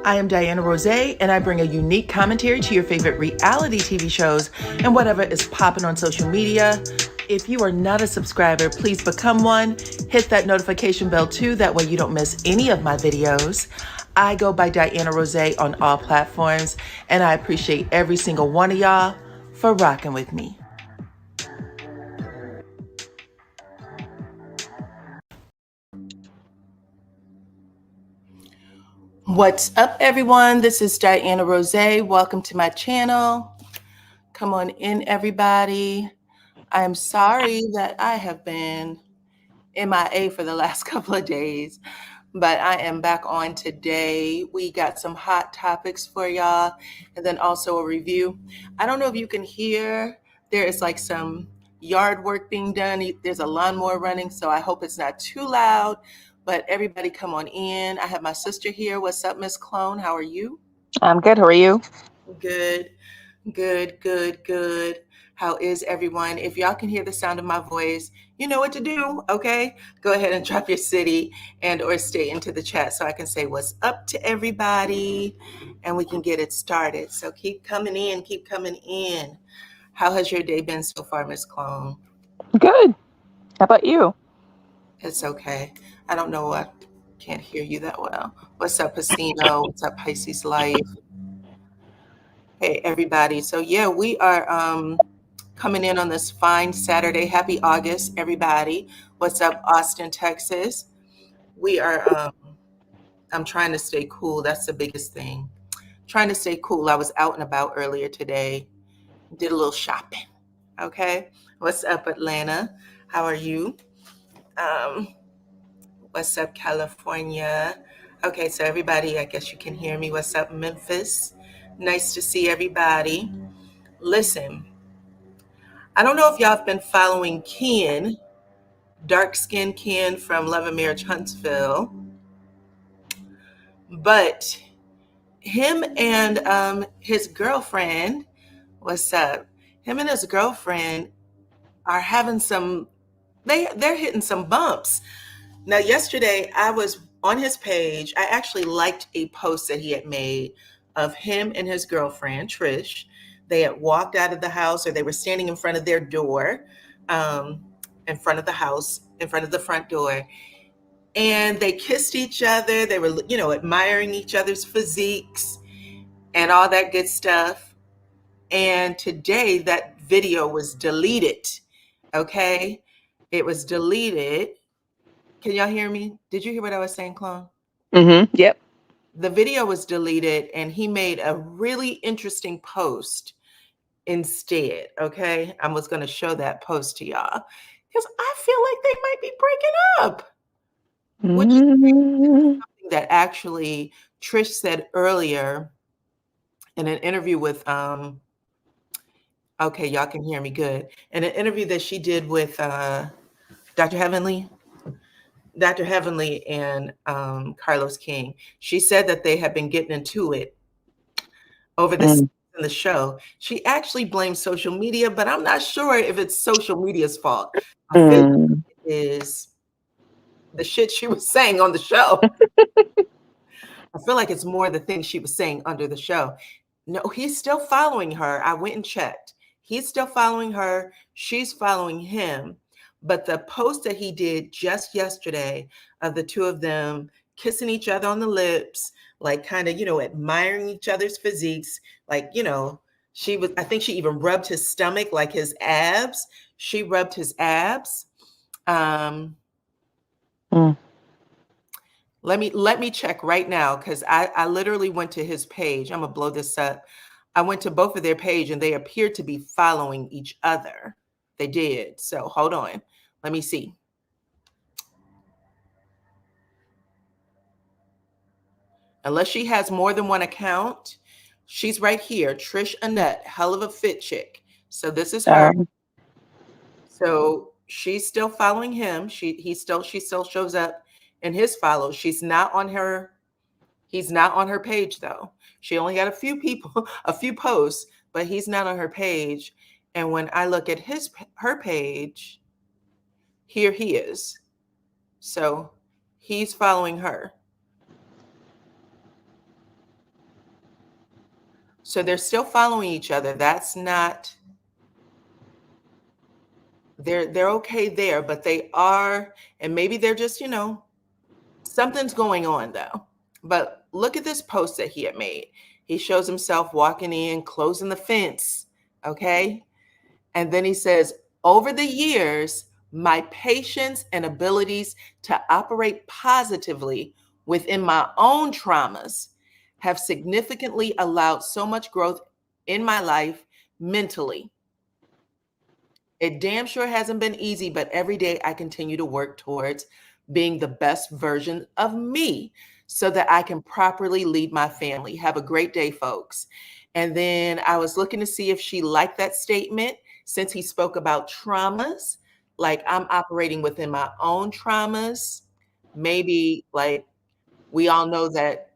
I am DYANAROZAY, and I bring a unique commentary to your favorite reality TV shows and whatever is popping on social media. If you are not a subscriber, please become one. Hit that notification bell too, that way you don't miss any of my videos. I go by DYANAROZAY on all platforms, and I appreciate every single one of y'all for rocking with me. What's up, everyone? This is DYANAROZAY. Welcome to my channel. Come on in, everybody. I'm sorry that I have been MIA for the last couple of days, but I am back on today. We got some hot topics for y'all, and then also a review. I don't know if you can hear, there is like some yard work being done. There's a lawnmower running, so I hope it's not too loud, but everybody come on in. I have my sister here. What's up, Miss Clone? How are you? I'm good. How are you? Good, good, good, good. How is everyone? If y'all can hear the sound of my voice, you know what to do, okay? Go ahead and drop your city and or stay into the chat so I can say what's up to everybody and we can get it started. So keep coming in, keep coming in. How has your day been so far, Miss Clone? Good. How about you? It's okay. I don't know, I can't hear you that well. What's up, Pacino? What's up, Pisces Life? Hey, everybody. So yeah, we are coming in on this fine Saturday. Happy August, everybody. What's up, Austin, Texas? We are, I'm trying to stay cool. That's the biggest thing. Trying to stay cool. I was out and about earlier today, did a little shopping. Okay. What's up, Atlanta? How are you? Um, what's up, California? Okay, so everybody, I guess you can hear me. What's up, Memphis? Nice to see everybody. Listen, I don't know if y'all have been following Ken, dark-skinned Ken from Love and Marriage Huntsville, but him and his girlfriend, what's up? Him and his girlfriend are having they're hitting some bumps. Now, yesterday I was on his page. I actually liked a post that he had made of him and his girlfriend, Trish. They had walked out of the house, or they were standing in front of their door, in front of the house, in front of the front door. And they kissed each other. They were, admiring each other's physiques and all that good stuff. And today that video was deleted. Okay. It was deleted. Can y'all hear me? Did you hear what I was saying, Clone? Mm-hmm. Yep. The video was deleted and he made a really interesting post instead. Okay. I was going to show that post to y'all because I feel like they might be breaking up. Which is something that actually Trish said earlier in an interview with okay, y'all can hear me good. In an interview that she did with Dr. Heavenly and Carlos King. She said that they had been getting into it over the season in the show. She actually blames social media, but I'm not sure if it's social media's fault. I feel like it is the shit she was saying on the show. I feel like it's more the things she was saying under the show. No, he's still following her. I went and checked. He's still following her. She's following him. But the post that he did just yesterday of the two of them kissing each other on the lips, like kind of, admiring each other's physiques, like, I think she even rubbed his stomach, like his abs. She rubbed his abs. Let me check right now, because I literally went to his page. I'm gonna blow this up. I went to both of their page and they appeared to be following each other. They did. So hold on. Let me see. Unless she has more than one account, she's right here. Trish Annette, hell of a fit chick. So this is her. So she's still following him. She still shows up in his follows. He's not on her page though. She only got a few people, a few posts, but he's not on her page. And when I look at her page, here he is. So he's following her. So they're still following each other. That's not, they're okay there, but they are, and maybe they're just, something's going on though. But look at this post that he had made. He shows himself walking in, closing the fence. Okay. And then he says, over the years, my patience and abilities to operate positively within my own traumas have significantly allowed so much growth in my life mentally. It damn sure hasn't been easy, but every day I continue to work towards being the best version of me so that I can properly lead my family. Have a great day, folks. And then I was looking to see if she liked that statement since he spoke about traumas, like I'm operating within my own traumas. Maybe like we all know that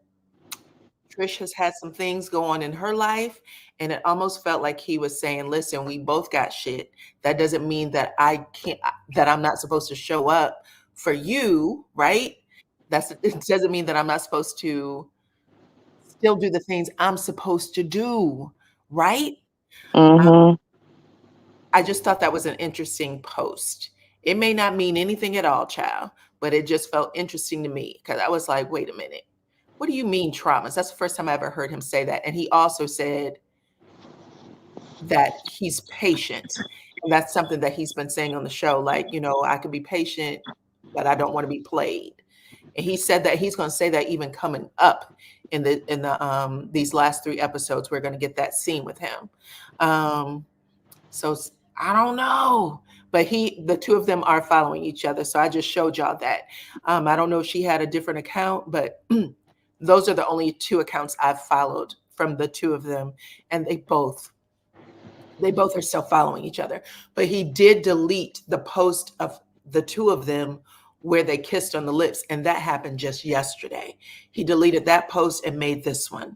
Trish has had some things go on in her life, and it almost felt like he was saying, "Listen, we both got shit. That doesn't mean that I can't, that I'm not supposed to show up for you, right? It doesn't mean that I'm not supposed to still do the things I'm supposed to do, right?" Mm-hmm. I just thought that was an interesting post. It may not mean anything at all, child, but it just felt interesting to me because I was like, wait a minute. What do you mean traumas? That's the first time I ever heard him say that. And he also said that he's patient. And that's something that he's been saying on the show. Like, I can be patient, but I don't want to be played. And he said that he's going to say that even coming up in the these last 3 episodes, we're going to get that scene with him. So I don't know, but the two of them are following each other. So I just showed y'all that. I don't know if she had a different account, but those are the only 2 accounts I've followed from the 2 of them. And they both are still following each other. But he did delete the post of the 2 of them where they kissed on the lips. And that happened just yesterday. He deleted that post and made this one.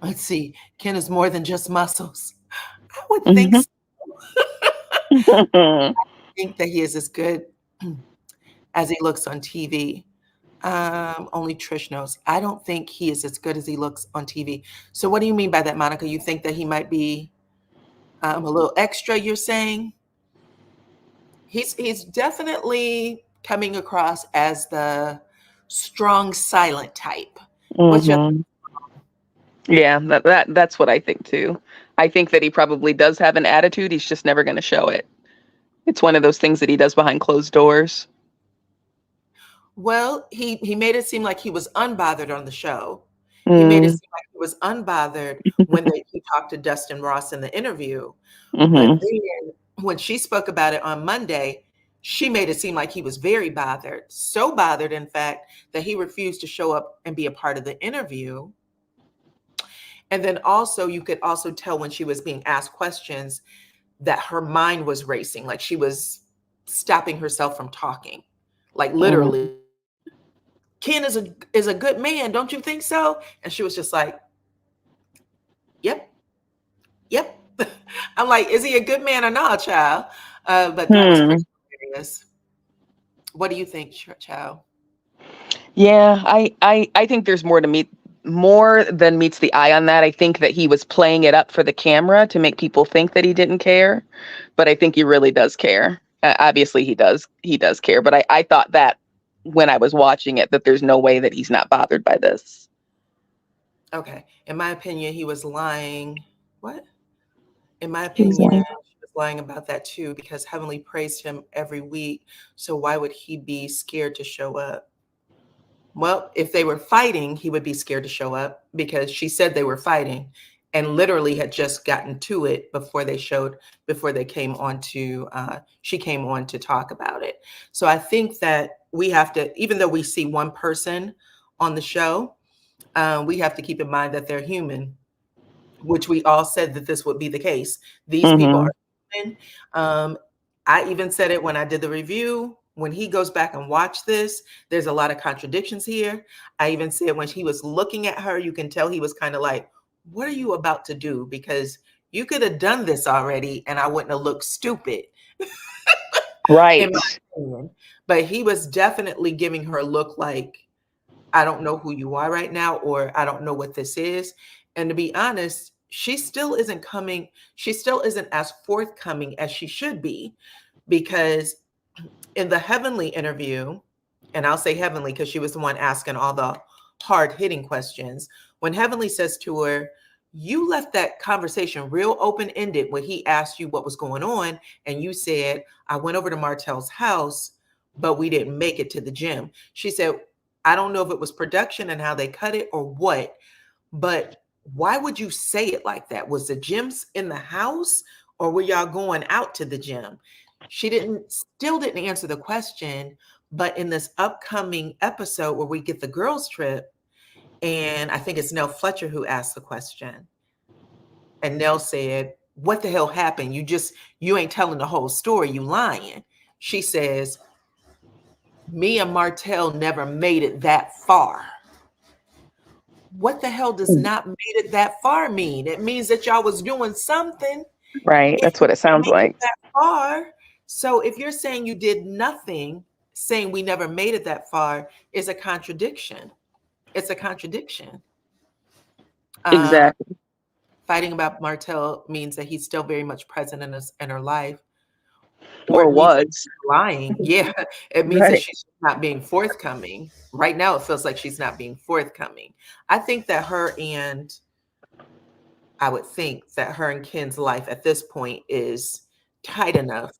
Let's see. Ken is more than just muscles. I would think so. I think that he is as good as he looks on TV. Only Trish knows. I don't think he is as good as he looks on TV. So what do you mean by that, Monica? You think that he might be a little extra, you're saying? He's definitely coming across as the strong, silent type. What's your Yeah, that's what I think too. I think that he probably does have an attitude. He's just never going to show it. It's one of those things that he does behind closed doors. Well, he made it seem like he was unbothered on the show. He made it seem like he was unbothered when he talked to Dustin Ross in the interview. But then when she spoke about it on Monday, she made it seem like he was very bothered. So bothered, in fact, that he refused to show up and be a part of the interview. And then also, you could also tell when she was being asked questions that her mind was racing, like she was stopping herself from talking, like literally. Ken is a good man, don't you think so? And she was just like, yep. I'm like, is he a good man or not, child? But that was pretty hilarious. What do you think, child? Yeah, I think there's more than meets the eye on that. I think that he was playing it up for the camera to make people think that he didn't care, but I think he really does care. Obviously he does care, but I thought that when I was watching it, that there's no way that he's not bothered by this. Okay. In my opinion, he was lying. What? In my opinion, she was lying about that too, because Heavenly praised him every week. So why would he be scared to show up? Well, if they were fighting, he would be scared to show up because she said they were fighting and literally had just gotten to it before they came on to, she came on to talk about it. So I think that we have to, even though we see one person on the show, we have to keep in mind that they're human, which we all said that this would be the case. These people are human. I even said it when I did the review. When he goes back and watch this, there's a lot of contradictions here. I even said when he was looking at her, you can tell he was kind of like, what are you about to do? Because you could have done this already and I wouldn't have looked stupid. Right. In my opinion. But he was definitely giving her a look like, I don't know who you are right now, or I don't know what this is. And to be honest, she still isn't coming. She still isn't as forthcoming as she should be, because in the Heavenly interview, and I'll say Heavenly because she was the one asking all the hard hitting questions. When Heavenly says to her, you left that conversation real open ended when he asked you what was going on. And you said, I went over to Martell's house, but we didn't make it to the gym. She said, I don't know if it was production and how they cut it or what, but why would you say it like that? Was the gyms in the house, or were y'all going out to the gym? She still didn't answer the question. But in this upcoming episode where we get the girls trip, and I think it's Nell Fletcher who asked the question, and Nell said, what the hell happened? You ain't telling the whole story, you lying. She says, me and Martell never made it that far. What the hell does not made it that far mean? It means that y'all was doing something. Right. That's what it sounds like. That far. So if you're saying you did nothing, saying we never made it that far is a contradiction. It's a contradiction. Exactly. Fighting about Martell means that he's still very much present in her life. Or it means was. lying. Yeah. It means Right. that she's not being forthcoming. Right now, it feels like she's not being forthcoming. I think that I would think that her and Ken's life at this point is tight enough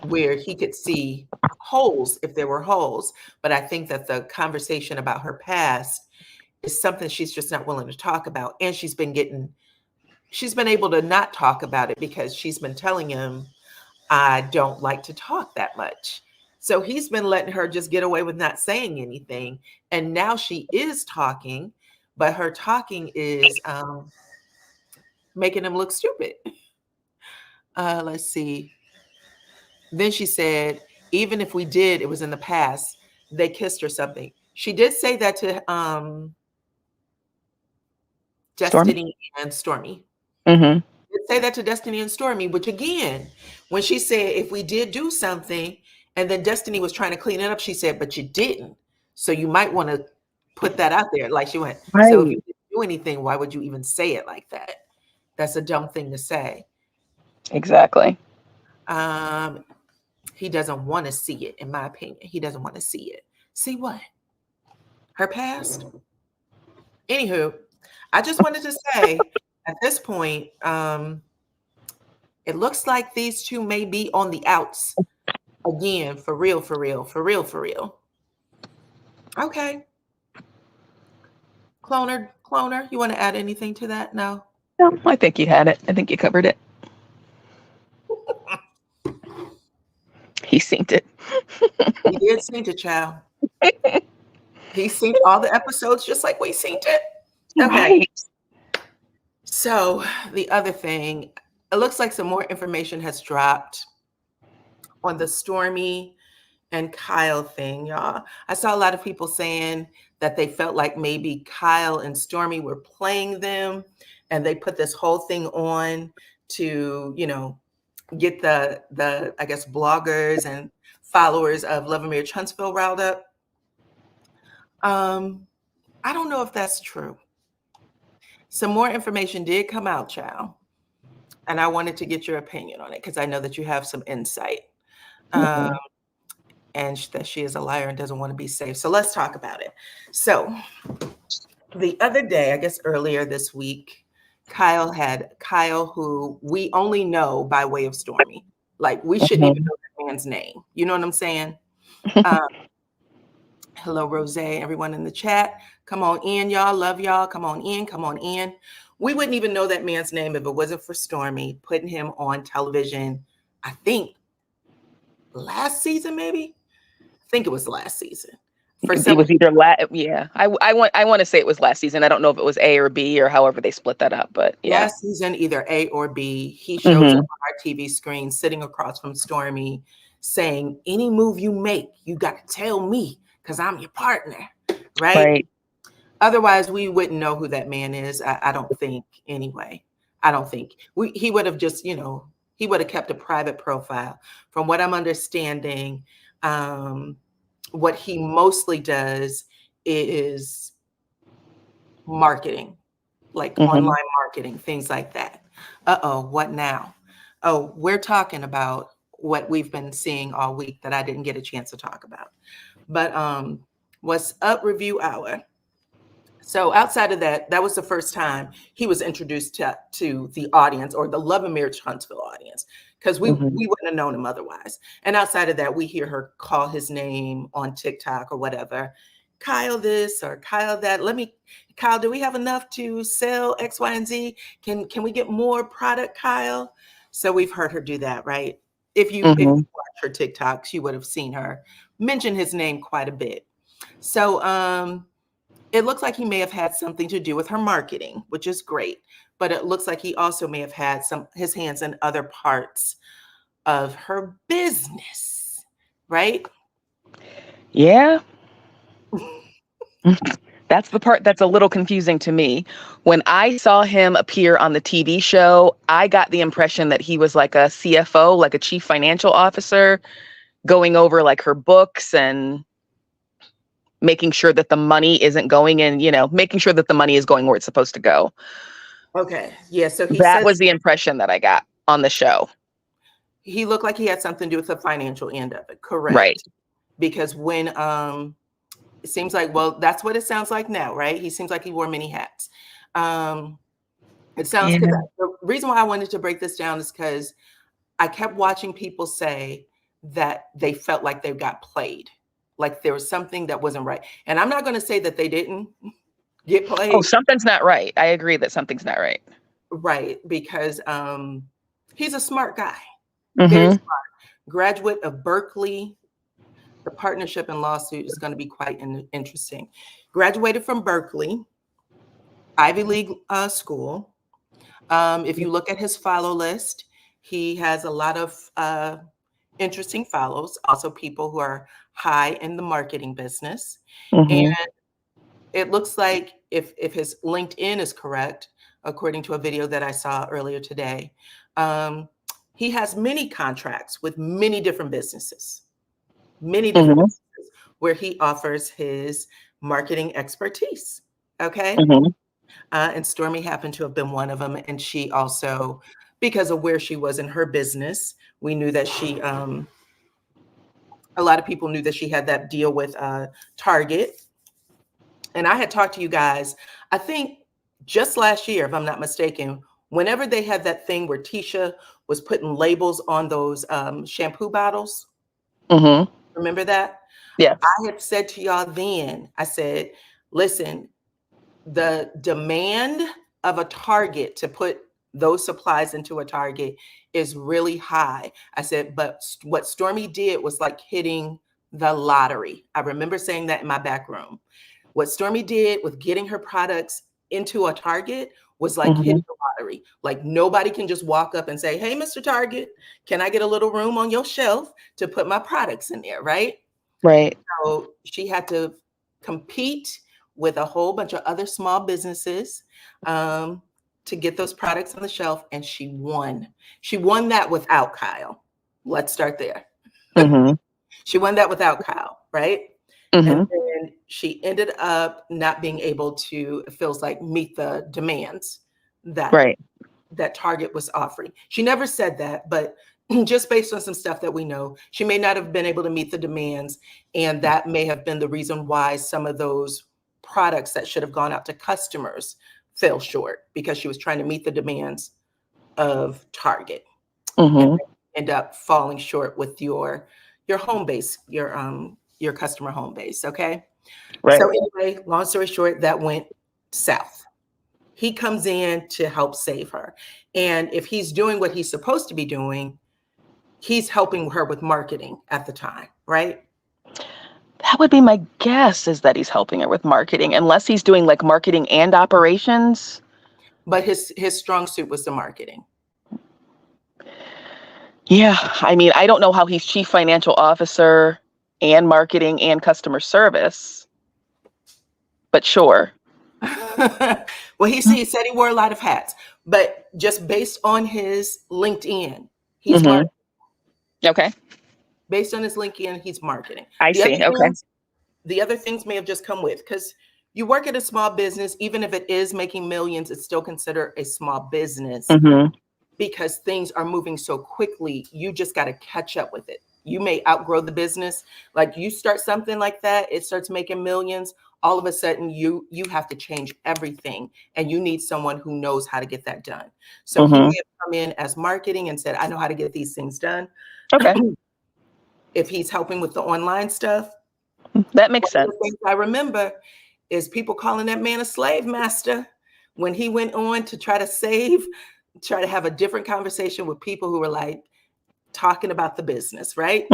where he could see holes if there were holes. But I think that the conversation about her past is something she's just not willing to talk about. And she's been able to not talk about it because she's been telling him, I don't like to talk that much. So he's been letting her just get away with not saying anything. And now she is talking, but her talking is making him look stupid. Let's see. Then she said, even if we did, it was in the past, they kissed or something. She did say that to Destiny and Stormi. Mm-hmm. Did say that to Destiny and Stormi, which again, when she said, if we did do something, and then Destiny was trying to clean it up, she said, but you didn't. So you might want to put that out there. Like she went, Right. so if you didn't do anything, why would you even say it like that? That's a dumb thing to say. Exactly. He doesn't want to see it, in my opinion. He doesn't want to see it. See what? Her past? Anywho, I just wanted to say at this point, it looks like these two may be on the outs again, for real, for real, for real, for real. Okay. Cloner, you want to add anything to that? No? No, I think you had it. I think you covered it. He synced it. He did sync it, child. He synced all the episodes just like we synced it. Okay. Right. So the other thing, it looks like some more information has dropped on the Stormy and Kyle thing, y'all. I saw a lot of people saying that they felt like maybe Kyle and Stormy were playing them, and they put this whole thing on to, get the I guess bloggers and followers of Love and Marriage Huntsville riled up. I don't know if that's true. Some more information did come out, child, and I wanted to get your opinion on it because I know that you have some insight. Mm-hmm. And that she is a liar and doesn't want to be safe. So let's talk about it. So the other day, I guess earlier this week, Kyle, who we only know by way of Stormy. Like we shouldn't even know that man's name. You know what I'm saying? Hello, Rozay, everyone in the chat. Come on in, y'all. Love y'all. Come on in. Come on in. We wouldn't even know that man's name if it wasn't for Stormy putting him on television, I think last season, maybe? I think it was last season. It was either yeah. I want to say it was last season. I don't know if it was A or B or however they split that up, but yeah. Last season, either A or B. He shows up on our TV screen, sitting across from Stormy, saying, "Any move you make, you got to tell me because I'm your partner." Right? Otherwise, we wouldn't know who that man is. I don't think. Anyway, I don't think he would have just, he would have kept a private profile. From what I'm understanding, what he mostly does is marketing, like Mm-hmm. online marketing, things like that. Uh-oh, what now? Oh, we're talking about what we've been seeing all week that I didn't get a chance to talk about. But what's up, review hour? So outside of that, that was the first time he was introduced to the audience, or the Love and Marriage Huntsville audience, because we Mm-hmm. wouldn't have known him otherwise. And outside of that, we hear her call his name on TikTok or whatever. Kyle this or Kyle that. Kyle, do we have enough to sell X, Y, and Z? Can we get more product, Kyle? So we've heard her do that, right? If you Mm-hmm. watch her TikToks, you would have seen her mention his name quite a bit. So it looks like he may have had something to do with her marketing, which is great. But it looks like he also may have had his hands in other parts of her business, right? Yeah. That's the part that's a little confusing to me. When I saw him appear on the TV show, I got the impression that he was like a CFO, like a chief financial officer, going over like her books and making sure that the money isn't going in, making sure that the money is going where it's supposed to go. Okay. Yeah. So he That says was the impression that I got on the show. he looked like he had something to do with the financial end of it. Right. Correct. Because when it seems like, well, that's what it sounds like now, right? He seems like he wore many hats. It sounds, because Yeah. the reason why I wanted to break this down is because I kept watching people say that they felt like they got played, like there was something that wasn't right. And I'm not going to say that they didn't get Oh, played, something's not right. I agree that something's not right. right? Because he's a smart guy, very Mm-hmm. smart, graduate of Berkeley. The partnership and lawsuit is going to be quite interesting. Graduated from Berkeley, Ivy League school. If you look at his follow list, he has a lot of interesting follows, also people who are high in the marketing business. And Mm-hmm. it looks like if his LinkedIn is correct, according to a video that I saw earlier today, he has many contracts with many different businesses, Mm-hmm. where he offers his marketing expertise. Okay. Mm-hmm. And Stormi happened to have been one of them. And she also, because of where she was in her business, we knew that a lot of people knew that she had that deal with Target. And I had talked to you guys, I think just last year, if I'm not mistaken, whenever they had that thing where Tisha was putting labels on those shampoo bottles. Mm-hmm. Remember that? Yes. I had said to y'all then, I said, listen, the demand of a Target to put those supplies into a Target is really high. I said, but what Stormi did was like hitting the lottery. I remember saying that in my back room. What Stormi did with getting her products into a Target was like Mm-hmm. hitting the lottery. Like nobody can just walk up and say, hey, Mr. Target, can I get a little room on your shelf to put my products in there, right? Right. So she had to compete with a whole bunch of other small businesses to get those products on the shelf, and she won. She won that without Kyle. Let's start there. Mm-hmm. She won that without Kyle, right? And Mm-hmm. then she ended up not being able to, it feels like, meet the demands that Right. Target was offering. She never said that, but just based on some stuff that we know, she may not have been able to meet the demands. And that may have been the reason why some of those products that should have gone out to customers fell short, because she was trying to meet the demands of Target and Mm-hmm. end up falling short with your home base, your customer home base. Okay. Right. So anyway, long story short, that went south. He comes in to help save her. And if he's doing what he's supposed to be doing, he's helping her with marketing at the time, right? That would be my guess, is that he's helping her with marketing, unless he's doing like marketing and operations. But his strong suit was the marketing. Yeah. I mean, I don't know how he's chief financial officer and marketing and customer service, but sure. Well, he said he wore a lot of hats, but just based on his LinkedIn, he's Mm-hmm. marketing. Okay. Based on his LinkedIn, he's marketing. I The other see. Okay. things, the other things may have just come with, because you work at a small business, even if it is making millions, it's still considered a small business because things are moving so quickly. You just got to catch up with it. You may outgrow the business. Like you start something like that, it starts making millions. All of a sudden you have to change everything, and you need someone who knows how to get that done. So he may have come in as marketing and said, I know how to get these things done. Okay. If he's helping with the online stuff, that makes sense. One of the things I remember is people calling that man a slave master when he went on to try to have a different conversation with people who were like talking about the business, right?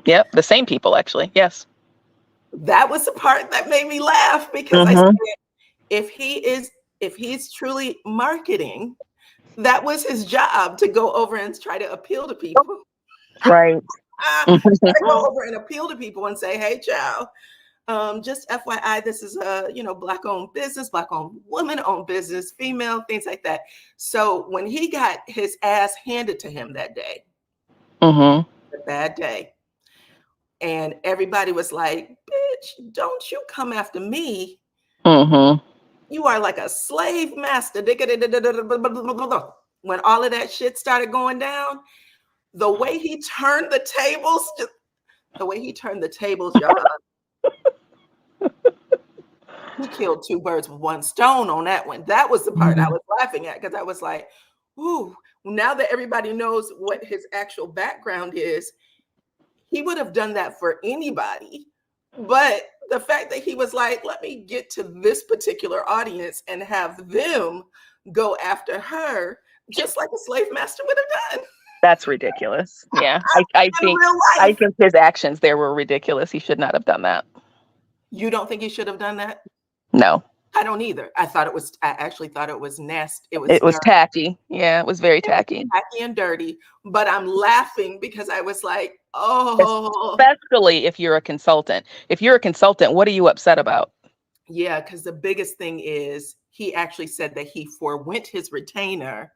Yep, the same people actually. Yes. That was the part that made me laugh, because I said, if he's truly marketing, that was his job, to go over and try to appeal to people. Right. Go over and appeal to people and say, hey, child, just FYI, this is a, Black-owned business, Black-owned, woman-owned business, female, things like that. So when he got his ass handed to him that day, a bad day, and everybody was like, bitch, don't you come after me. You are like a slave master. When all of that shit started going down, the way he turned the tables, y'all, he killed two birds with one stone on that one. That was the part I was laughing at, because I was like, ooh, now that everybody knows what his actual background is, he would have done that for anybody. But the fact that he was like, let me get to this particular audience and have them go after her, just like a slave master would have done. That's ridiculous. Yeah. I think his actions there were ridiculous. He should not have done that. You don't think he should have done that? No. I don't either. I actually thought it was nasty. It was tacky. Yeah, it was very tacky. Tacky and dirty. But I'm laughing because I was like, oh. Especially if you're a consultant. If you're a consultant, what are you upset about? Yeah, because the biggest thing is he actually said that he forwent his retainer.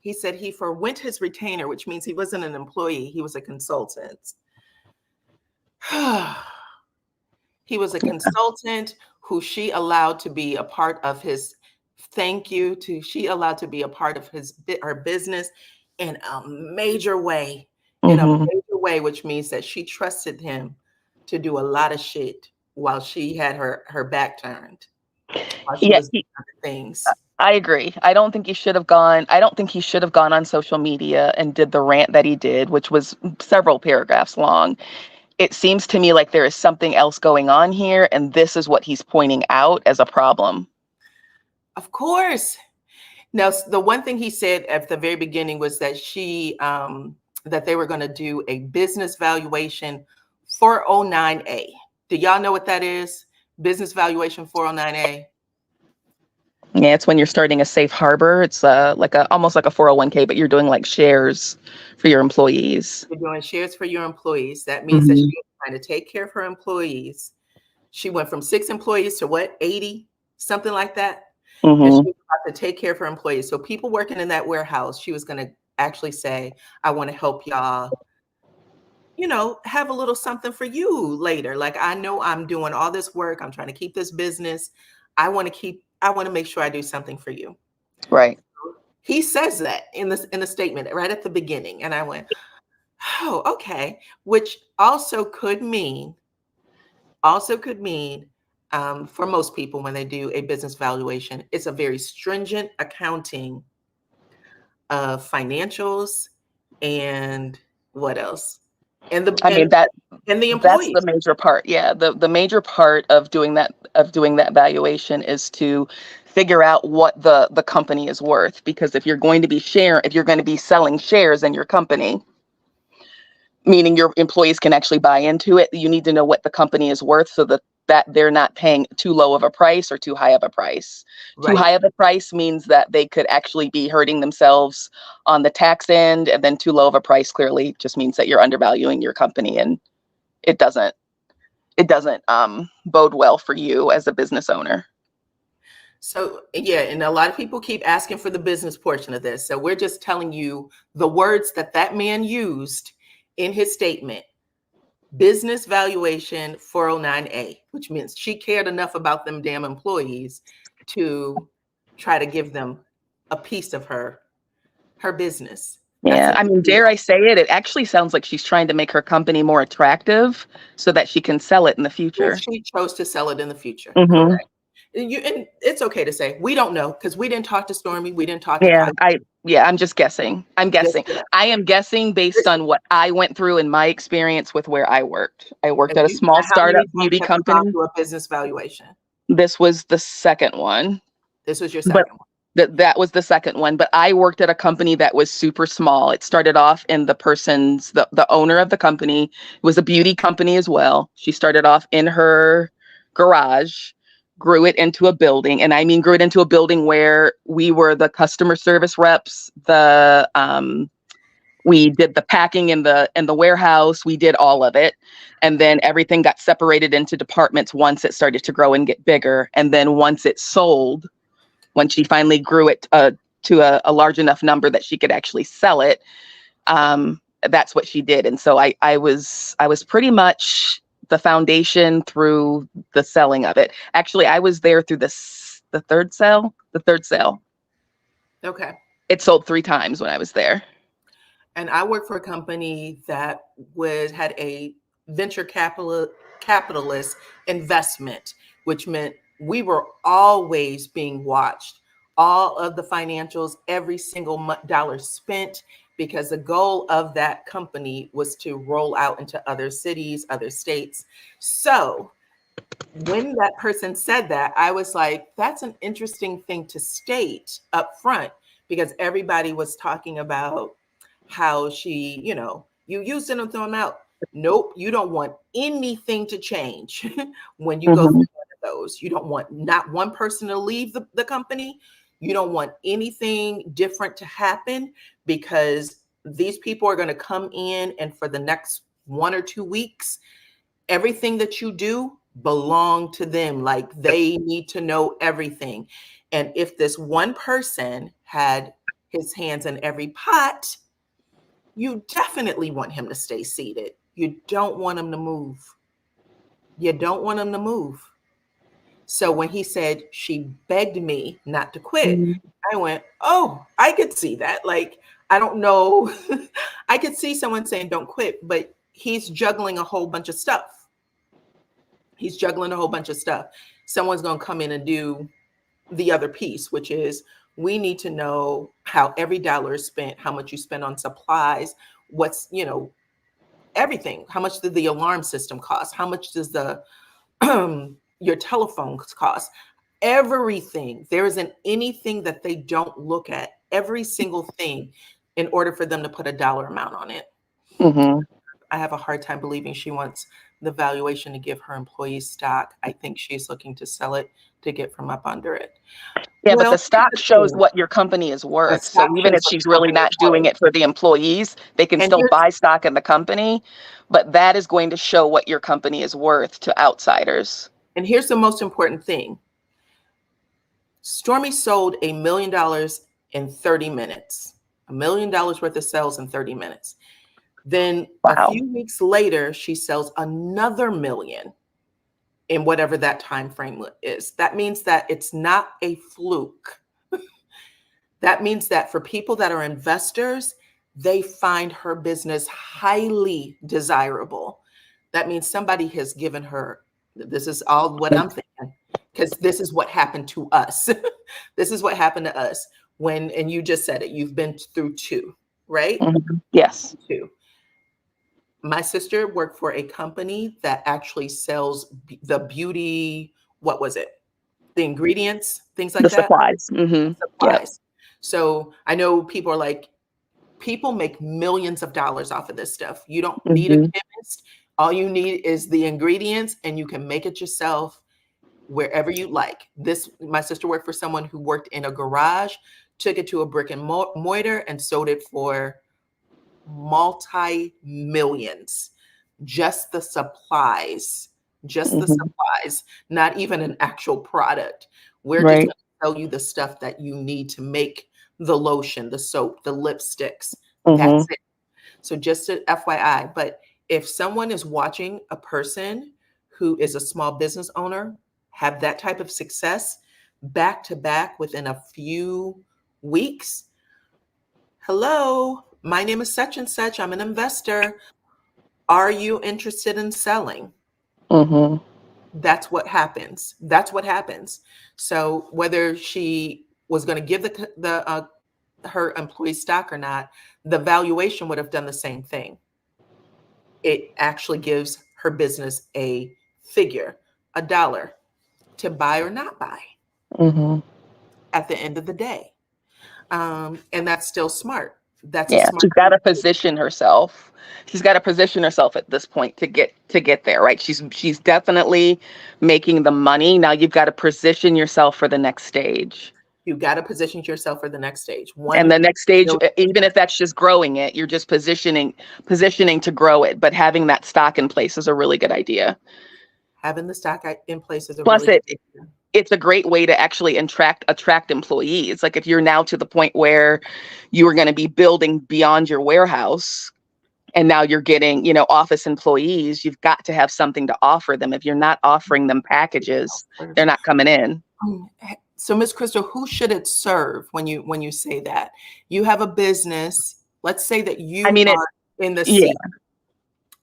He said he forwent his retainer, which means he wasn't an employee. He was a consultant. He was a consultant who she allowed to be a part of his she allowed to be a part of her business in a major way, which means that she trusted him to do a lot of shit while she had her back turned. Things. I agree. I don't think he should have gone on social media and did the rant that he did, which was several paragraphs long. It seems to me like there is something else going on here, and this is what he's pointing out as a problem. Of course. Now, the one thing he said at the very beginning was that that they were going to do a business valuation 409A. Do y'all know what that is? Business valuation 409A? Yeah, it's when you're starting a safe harbor. It's almost like a 401k, but you're doing like shares for your employees. You're doing shares for your employees. That means that she was trying to take care of her employees. She went from 6 employees to what, 80, something like that. And she was about to take care of her employees. So people working in that warehouse, she was going to actually say, I want to help y'all, have a little something for you later. Like, I know I'm doing all this work. I'm trying to keep this business. I want to make sure I do something for you. Right. He says that in the statement right at the beginning. And I went, oh, okay. Which also could mean for most people, when they do a business valuation, it's a very stringent accounting of financials and what else? And the employees. That's the major part. Yeah. The major part of doing that valuation is to figure out what the company is worth. Because if you're going to be selling shares in your company, meaning your employees can actually buy into it, you need to know what the company is worth, so that they're not paying too low of a price or too high of a price. Right. Too high of a price means that they could actually be hurting themselves on the tax end, and then too low of a price clearly just means that you're undervaluing your company, and it doesn't bode well for you as a business owner. So, yeah, and a lot of people keep asking for the business portion of this. So we're just telling you the words that man used in his statement. business valuation 409A, which means she cared enough about them damn employees to try to give them a piece of her business. That's Yeah, an I mean, dare I say it? It actually sounds like she's trying to make her company more attractive so that she can sell it in the if future. she chose to sell it in the future. Mm-hmm. Correct. And it's okay to say we don't know because we didn't talk to Stormy, we didn't talk to Kyle. I'm just guessing. I am guessing based on what I went through in my experience with where I worked. I worked at a small How many startup times beauty have you gone company. through a business valuation? This was the second one. This was your But second one. that was the second one. But I worked at a company that was super small. It started off in the owner of the company was a beauty company as well. She started off in her garage, grew it into a building. And I mean, grew it into a building where we were the customer service reps, we did the packing in the warehouse, we did all of it. And then everything got separated into departments once it started to grow and get bigger. And then once it sold, when she finally grew it to a large enough number that she could actually sell it, that's what she did. And so I was pretty much the foundation through the selling of it. Actually, I was there through the third sale. Okay. It sold 3 times when I was there. And I worked for a company that had a venture capitalist investment, which meant we were always being watched. All of the financials, every single dollar spent, because the goal of that company was to roll out into other cities, other states. So when that person said that, I was like, that's an interesting thing to state up front, because everybody was talking about how she, you used it and throw them out. Nope, you don't want anything to change when you go through one of those. You don't want not one person to leave the company. You don't want anything different to happen, because these people are going to come in, and for the next 1 or 2 weeks, everything that you do belong to them. Like, they need to know everything. And if this one person had his hands in every pot, you definitely want him to stay seated. You don't want him to move. You don't want him to move. So when he said she begged me not to quit, I went, oh, I could see that. Like, I don't know. I could see someone saying don't quit, but he's juggling a whole bunch of stuff. Someone's going to come in and do the other piece, which is we need to know how every dollar is spent, how much you spend on supplies, what's, everything. How much did the alarm system cost? How much does your telephone cost? Everything. There isn't anything that they don't look at, every single thing, in order for them to put a dollar amount on it. I have a hard time believing she wants the valuation to give her employees stock. I think she's looking to sell it to get from up under it. Yeah, but the stock shows what your company is worth. So even if she's really not doing it for the employees, they can still buy stock in the company, but that is going to show what your company is worth to outsiders. And here's the most important thing. Stormi sold $1 million in 30 minutes, $1 million worth of sales in 30 minutes. Then a few weeks later, she sells another $1 million in whatever that time frame is. That means that it's not a fluke. That means that for people that are investors, they find her business highly desirable. That means somebody has given her, this is all what I'm thinking, because this is what happened to us. This is what happened to us and you just said it, you've been through 2, right? Yes. 2. My sister worked for a company that actually sells the beauty, what was it? The ingredients, things like that. Supplies. Supplies. Yep. So I know people are like, people make millions of dollars off of this stuff. You don't need a chemist. All you need is the ingredients, and you can make it yourself wherever you like. My sister worked for someone who worked in a garage, took it to a brick and mortar and sold it for multi-millions. Just the supplies, not even an actual product. We're just going to tell you the stuff that you need to make the lotion, the soap, the lipsticks. That's it. So just an FYI. But If someone is watching a person who is a small business owner have that type of success back to back within a few weeks, hello, my name is such and such. I'm an investor. Are you interested in selling? Mm-hmm. That's what happens. That's what happens. So whether she was going to give her employee stock or not, the valuation would have done the same thing. It actually gives her business a figure, a dollar to buy or not buy Mm-hmm. at the end of the day. And that's still smart. That's a Yeah, smart she's got thing to to do. position herself. She's got to position herself at this point to get there, right? She's definitely making the money. Now you've got to position yourself for the next stage. You got to position yourself for the next stage. And the next stage, Million, even if that's just growing it, you're just positioning to grow it. But having that stock in place is a really good idea. having the stock in place is a Plus, really good idea. it's a great way to actually attract employees. Like if you're now to the point where you are going to be building beyond your warehouse, and now you're getting, office employees, you've got to have something to offer them. If you're not offering them packages, they're not coming in. So, Miss Crystal, who should it serve when you say that? You have a business. Let's say that I you mean, are in the yeah, seat.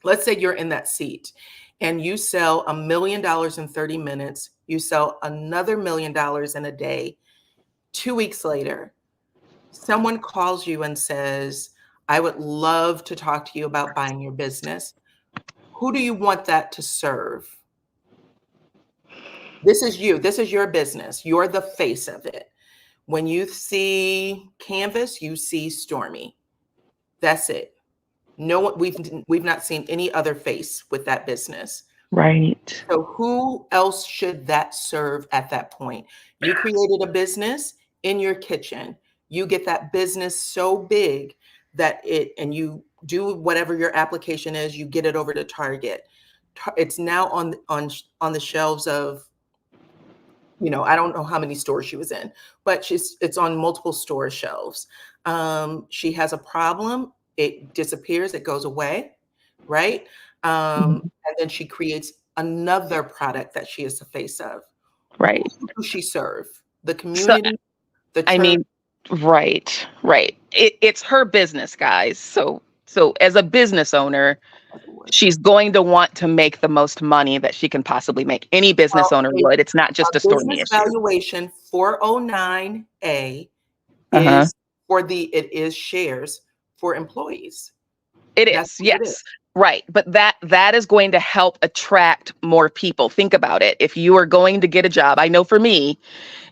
Let's say you're in that seat and you sell $1 million in 30 minutes. You sell another $1 million in a day. 2 weeks later, someone calls you and says, I would love to talk to you about buying your business. Who do you want that to serve? This is you. This is your business. You're the face of it. When you see Canvas, you see Stormi. That's it. No one, we've not seen any other face with that business. right. So who else should that serve at that point? You created a business in your kitchen. You get that business so big that and you do whatever your application is, you get it over to Target. It's now on the shelves of, I don't know how many stores she was in, but it's on multiple store shelves. She has a problem, it disappears, it goes away, right? Mhm. And then she creates another product that she is the face of. Right. Who does she serve? The So, community, the I church? mean, right. It's her business, guys. So as a business owner, she's going to want to make the most money that she can possibly make. Any business Well, owner would. It's not a just a Stormy business issue. valuation 409A Uh-huh. it is shares for employees. It That's is, what it is. yes. Right. But that is going to help attract more people. Think about it. If you are going to get a job, I know for me,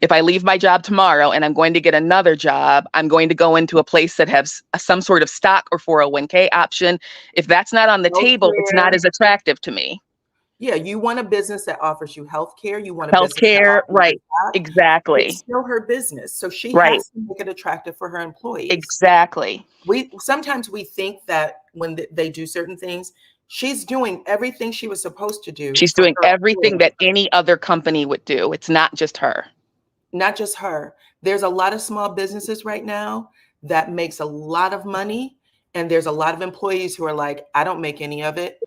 if I leave my job tomorrow and I'm going to get another job, I'm going to go into a place that has some sort of stock or 401k option. If that's not on the table, it's not Healthcare. as attractive to me. Yeah, you want a business that offers you healthcare. You want a business that Healthcare, offers you right. that. It's Exactly. still her business, so she Right. has to make it attractive for her employees. Exactly. We sometimes we think that when they do certain things, she's doing everything she was supposed to do She's for doing her everything employees, that any other company would do. It's not just her. not just her. There's a lot of small businesses right now that makes a lot of money, and there's a lot of employees who are like, I don't make any of it.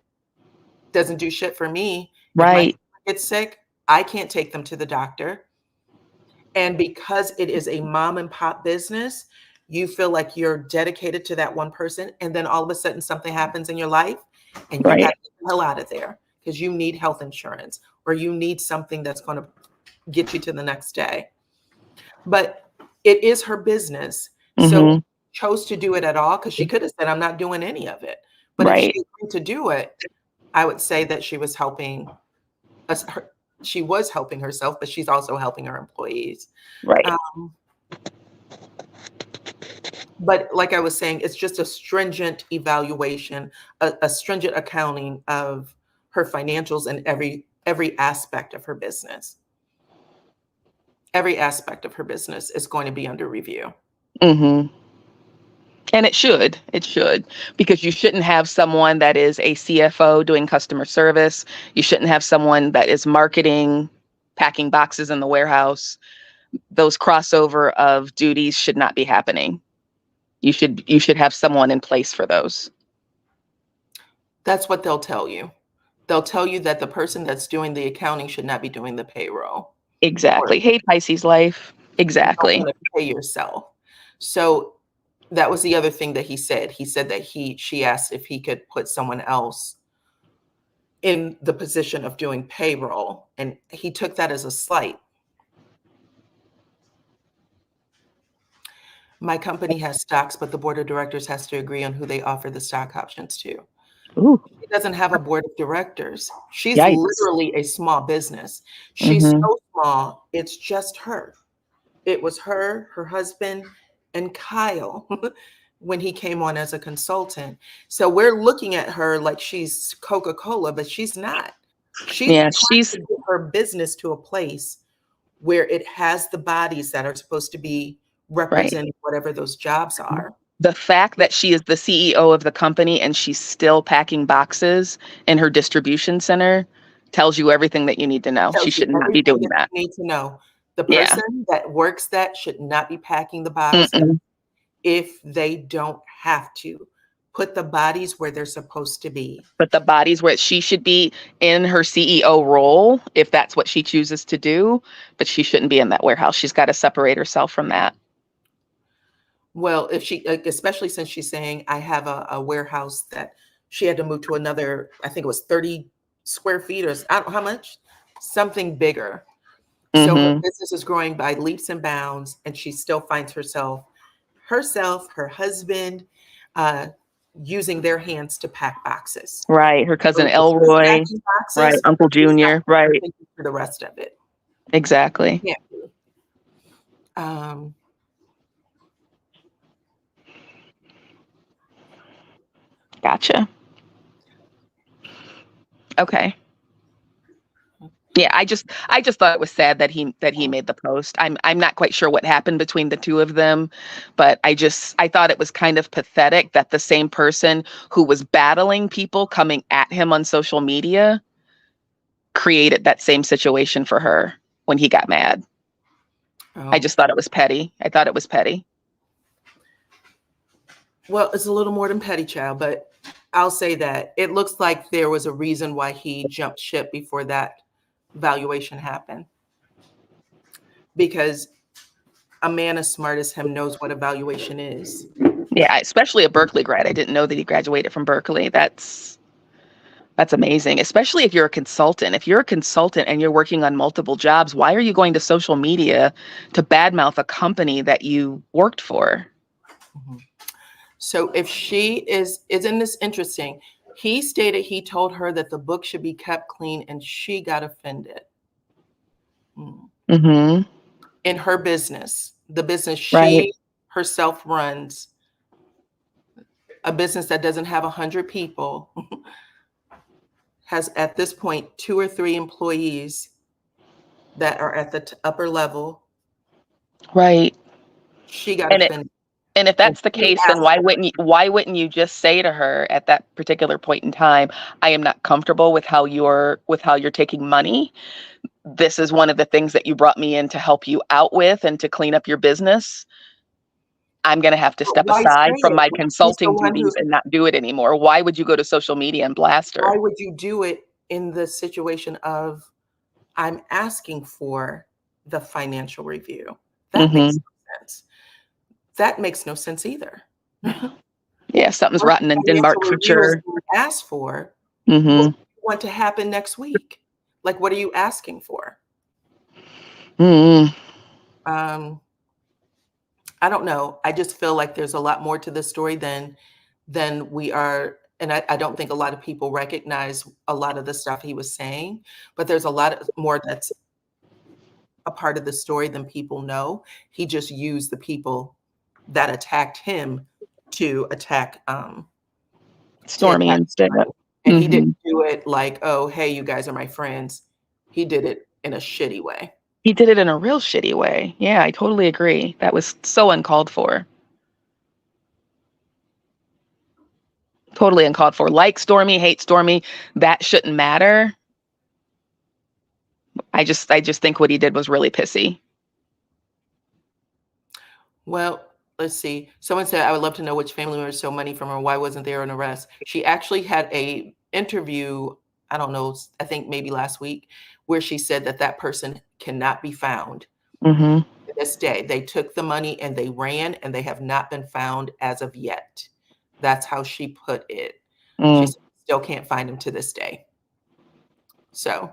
Doesn't do shit for me. If my Right. kid gets sick, I can't take them to the doctor. And because it is a mom and pop business, you feel like you're dedicated to that one person. And then all of a sudden something happens in your life and you got Right. to get the hell out of there because you need health insurance or you need something that's going to get you to the next day. But it is her business. So Mm-hmm. chose to do it at all because she could have said, I'm not doing any of it. But if she Right. agreed to do it, I would say that she was helping us. She was helping herself, but she's also helping her employees. Right. Um, but like I was saying, it's just a stringent evaluation, a stringent accounting of her financials and every aspect of her business. Every aspect of her business is going to be under review. Mm-hmm. And it should, because you shouldn't have someone that is a CFO doing customer service. You shouldn't have someone that is marketing, packing boxes in the warehouse. Those crossover of duties should not be happening. You should have someone in place for those. That's what they'll tell you. They'll tell you that the person that's doing the accounting should not be doing the payroll, or Exactly. Hey, Pisces life. you don't Exactly. want to pay yourself. So that was the other thing that he said. He said that she asked if he could put someone else in the position of doing payroll, and he took that as a slight. My company has stocks, but the board of directors has to agree on who they offer the stock options to. Ooh, She doesn't have a board of directors. She's yikes. literally a small business. She's Mm-hmm. so small, it's just her. It was her, her husband, and Kyle when he came on as a consultant. So we're looking at her like she's Coca-Cola, but she's not. She's Yeah, trying she's to get her business to a place where it has the bodies that are supposed to be right. representing whatever those jobs are. The fact that she is the CEO of the company and she's still packing boxes in her distribution center tells you everything that you need to know. She Tells you should not be everything doing that that. you need to know. The Yeah. person that works that should not be packing the boxes Mm-mm. if they don't have to. Put the bodies where they're supposed to be. But the bodies where she should be in her CEO role, if that's what she chooses to do, but she shouldn't be in that warehouse. She's got to separate herself from that. Well, if she, especially since she's saying I have a warehouse that she had to move to another, I think it was 30 square feet, or I don't know how much, something bigger. So her Mm-hmm. business is growing by leaps and bounds, and she still finds herself, her husband, uh, using their hands to pack boxes. Right. Her cousin So if she's Elroy. packing Right. boxes, Uncle she's not Junior. Right. thinking for the rest of it. Exactly. Yeah. Um, Gotcha. Okay. Yeah, I just thought it was sad that he made the post. I'm not quite sure what happened between the two of them, but I thought it was kind of pathetic that the same person who was battling people coming at him on social media created that same situation for her when he got mad. I oh, just thought it was petty. I thought it was petty. well, it's a little more than petty, child, but I'll say that it looks like there was a reason why he jumped ship before that valuation happened. Because a man as smart as him knows what a valuation is. Yeah, especially a Berkeley grad. I didn't know that he graduated from Berkeley. That's amazing, especially if you're a consultant. If you're a consultant and you're working on multiple jobs, why are you going to social media to badmouth a company that you worked for? Mhm. So if she isn't this interesting? He stated he told her that the book should be kept clean, and she got offended. Mm. Mm-hmm. In her business, the business Right. she herself runs, a business that doesn't have 100 people, has at this point 2 or 3 employees that are at the upper level. Right. She got And it offended, and if and that's the she case, then asked for why wouldn't you just say to her at that particular point in time, I am not comfortable with how you're taking money. This is one of the things that you brought me in to help you out with and to clean up your business. I'm going to have to step why say aside from it my when she's the consulting one who, duties and not do it anymore. Why would you go to social media and blast why her? would you do it in the situation of I'm asking for the financial review? That makes Hmm. no sense. That makes no sense either. Yeah, something's Once rotten in the financial Denmark for review is sure. being asked for, what Hmm. do you want to happen next week? Like, what are you asking for? Hmm. Um, I don't know. I just feel like there's a lot more to this story than we are. And I don't think a lot of people recognize a lot of the stuff he was saying, but there's a lot more that's a part of the story than people know. He just used the people that attacked him to attack to Stormy attack instead. somebody. And he Hmm. didn't do it like, oh, hey, you guys are my friends. He did it in a shitty way. He did it in a real shitty way. Yeah, I totally agree. That was so uncalled for. Totally uncalled for. Like Stormy, hate Stormy, that shouldn't matter. I just think what he did was really pissy. Well, let's see. Someone said, I would love to know which family member stole money from her. Why wasn't there an arrest? She actually had a interview, I don't know, I think maybe last week, where she said that that person cannot be found Mm-hmm. to this day. They took the money and they ran, and they have not been found as of yet. That's how she put it. She Mm. still can't find him to this day. So,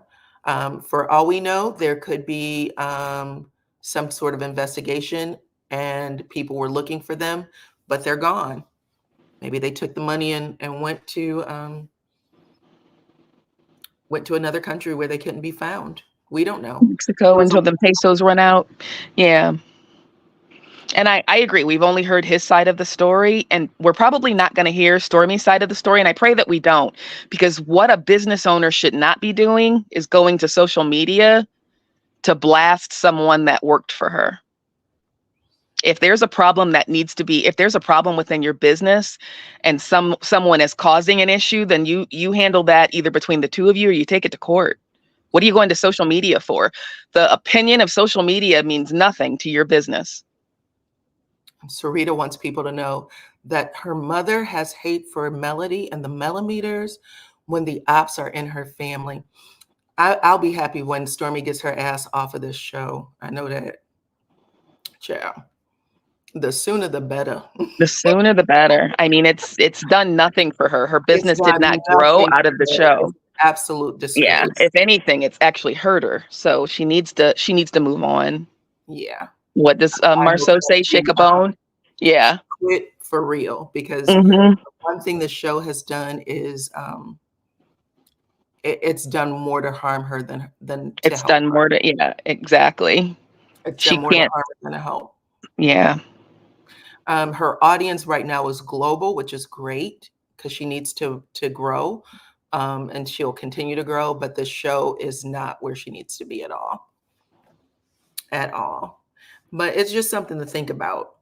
for all we know, there could be some sort of investigation and people were looking for them, but they're gone. Maybe they took the money and went to another country where they couldn't be found. We don't know. It Mexico was a until the pesos run out. Yeah. And I agree. We've only heard his side of the story, and we're probably not going to hear Stormy's side of the story. And I pray that we don't, because what a business owner should not be doing is going to social media to blast someone that worked for her. If there's a problem that needs to be, if there's a problem within your business and someone is causing an issue, then you handle that either between the two of you or you take it to court. What are you going to social media for? The opinion of social media means nothing to your business. Sarita wants people to know that her mother has hate for Melody and the millimeters when the ops are in her family. I'll be happy when Stormy gets her ass off of this show. I know that. Ciao. The sooner the better. The sooner the better. I mean, it's done nothing for her. Her It's business did done not grow nothing out of the for her. show. It's absolute Yeah. disgrace. If anything, it's actually hurt her. So she needs to move on. Yeah. What does I hope Marceau that say? she Shake a bone. Yeah. quit for real, because Mm-hmm. one thing the show has done is it's done more to harm her than to It's help done her. more to, yeah, exactly. It's She done more to can't, harm her than to help. yeah. Her audience right now is global, which is great because she needs to grow, and she'll continue to grow. But the show is not where she needs to be at all, at all. But it's just something to think about.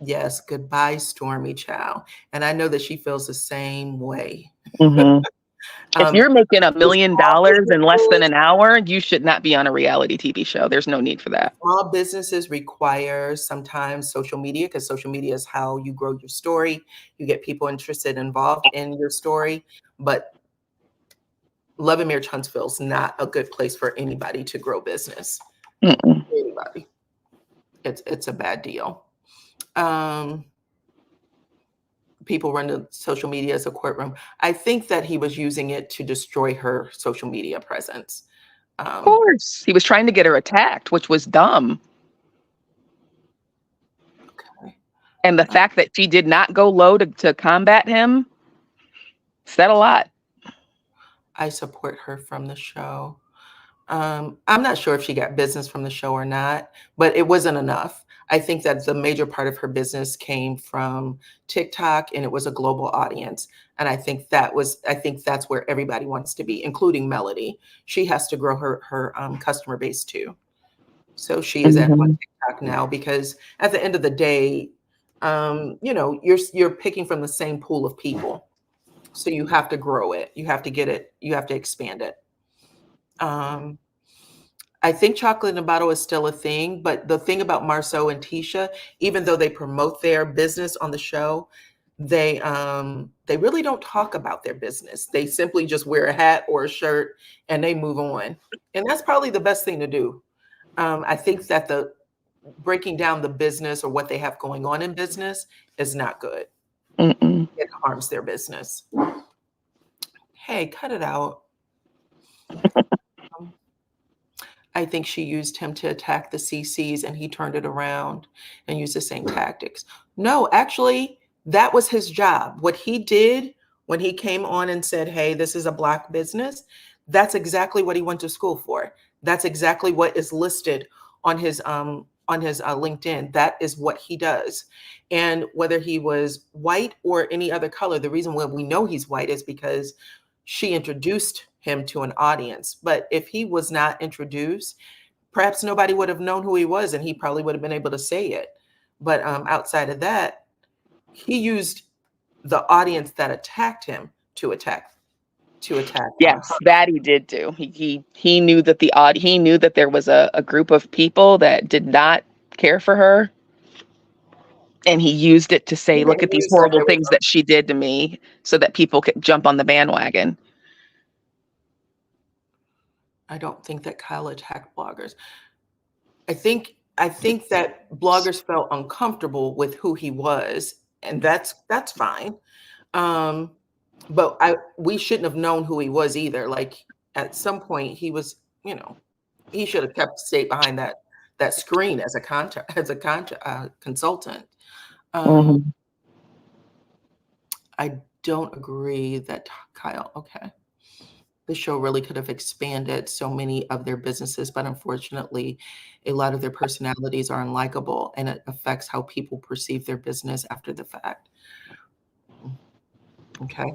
Yes, goodbye, Stormy Chow, and I know that she feels the same way. Mm-hmm. If Um, you're making $1 with million small in less than businesses, an hour, you should not be on a reality TV show. There's no need for that. small businesses require sometimes social media, because social media is how you grow your story. You get people interested, involved in your story. But Love and Marriage Huntsville is not a good place for anybody to grow business. Mm-mm. Anybody. It's a bad deal. People run to social media as a courtroom. I think that he was using it to destroy her social media presence. Of course. He was trying to get her attacked, which was dumb. Okay. And the fact that she did not go low to combat him said a lot. I support her from the show. I'm not sure if she got business from the show or not, but it wasn't enough. I think that the major part of her business came from TikTok, and it was a global audience. And I think that's where everybody wants to be, including Melody. She has to grow her customer base too. So she is on TikTok now, because at the end of the day, you're picking from the same pool of people. So you have to grow it. You have to get it. You have to expand it. I think chocolate in a bottle is still a thing, but the thing about Marceau and Tisha, even though they promote their business on the show, they really don't talk about their business. They simply just wear a hat or a shirt and they move on. And that's probably the best thing to do. I think that the breaking down the business or what they have going on in business is not good. Mm-mm. It harms their business. Hey, cut it out. I think she used him to attack the CCs, and he turned it around and used the same tactics. No, actually, that was his job. What he did when he came on and said, hey, this is a Black business, that's exactly what he went to school for. That's exactly what is listed on his LinkedIn. That is what he does. And whether he was white or any other color, the reason why we know he's white is because she introduced him to an audience. But if he was not introduced, perhaps nobody would have known who he was, and he probably would have been able to say it. But outside of that, he used the audience that attacked him to attack. Yes, that he did do. He knew that he knew that there was a group of people that did not care for her. And he used it to He say, look didn't at these use that. horrible things that she did to me, so that people could jump on the bandwagon. I don't think that Kyle attacked bloggers. I think that bloggers felt uncomfortable with who he was, and that's fine. But we shouldn't have known who he was either. Like at some point, he was, he should have kept stayed behind that screen as a consultant. Mhm. I don't agree that Kyle. Okay. The show really could have expanded so many of their businesses, but unfortunately, a lot of their personalities are unlikable, and it affects how people perceive their business after the fact. Okay.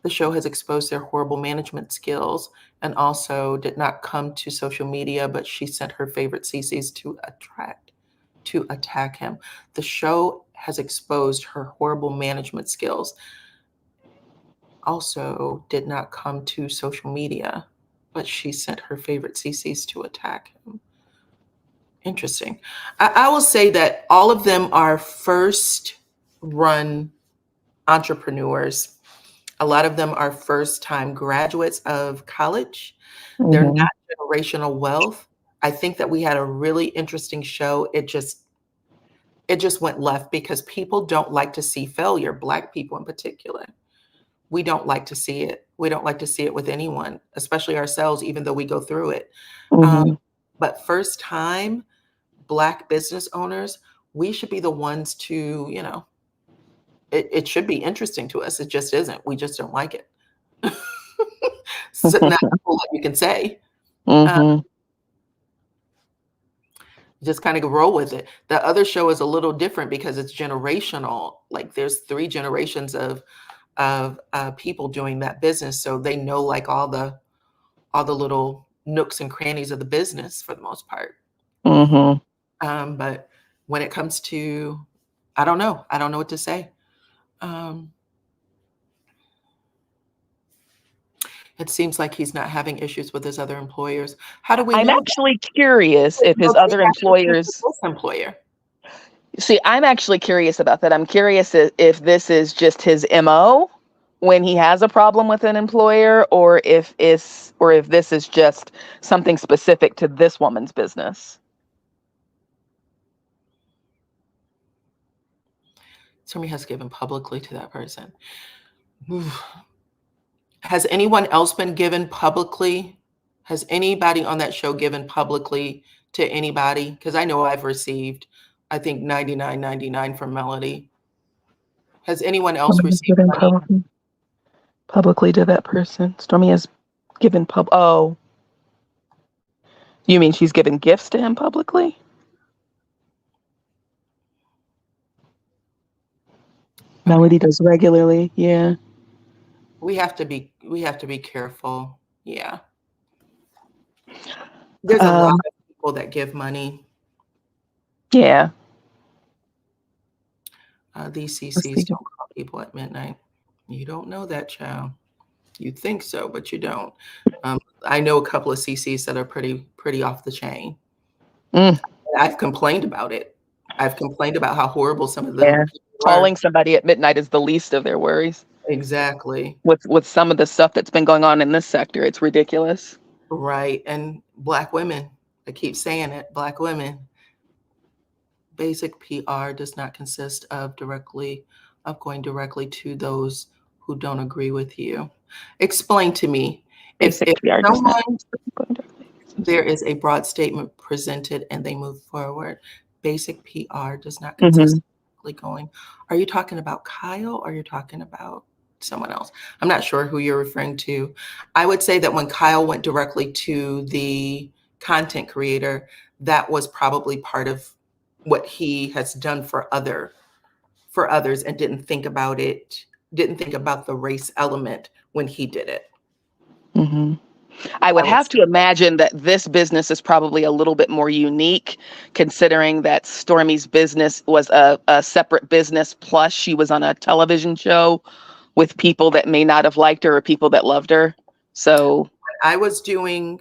The show has exposed their horrible management skills and also did not come to social media, but she sent her favorite CCs to attack him. The show has exposed her horrible management skills, also did not come to social media, but she sent her favorite CCs to attack him. Interesting. I will say that all of them are first run entrepreneurs. A lot of them are first time graduates of college. They're Mhm. not generational wealth. I think that we had a really interesting show. It just went left because people don't like to see failure, Black people in particular. We don't like to see it. We don't like to see it with anyone, especially ourselves, even though we go through it. Mhm. But first time Black business owners, we should be the ones to, it should be interesting to us. It just isn't. We just don't like it. So not a whole lot you can say. Uh, Mhm. just kind of roll with it. The other show is a little different because it's generational. Like there's 3 generations of people doing that business, so they know like all the little nooks and crannies of the business for the most part. Mhm. But when it comes to, I don't know. I don't know what to say. Um, it seems like he's not having issues with his other employers. How do we I'm know that? actually curious if his Well, they other have issues with employers. this employer. See, I'm actually curious about that. I'm curious if this is just his MO when he has a problem with an employer, or if this is just something specific to this woman's business. Stormy has given publicly to that person. Oof. Has anyone else been given publicly? Has anybody on that show given publicly to anybody? Because I know I've received, I think 99.99 from Melody. Has anyone else Stormy has received given money? publicly to that person. Stormy has given Oh, you mean she's given gifts to him publicly? Okay. Melody does regularly. Yeah. We have to be careful. Yeah. There's a lot Um. of people that give money. Yeah. These Let's CCs see. don't call people at midnight. You don't know that, child. You think so, but you don't. I know a couple of CCs that are pretty off the chain. Mm, I've complained about it. I've complained about how horrible some of the yeah. people were. Calling somebody at midnight is the least of their worries. Exactly. With some of the stuff that's been going on in this sector, it's ridiculous. Right. And Black women, I keep saying it, Black women. Basic PR does not consist of going directly to those who don't agree with you. Explain to me if Basic PR does not. someone there is a broad statement presented and they move forward. Basic PR does not consist Mm-hmm. of going. Are you talking about Kyle or are you talking about someone else? I'm not sure who you're referring to. I would say that when Kyle went directly to the content creator, that was probably part of what he has done for others and didn't think about the race element when he did it. Mm-hmm. I would I would have to imagine that this business is probably a little bit more unique, considering that Stormy's business was a separate business, plus she was on a television show with people that may not have liked her or people that loved her. So I was doing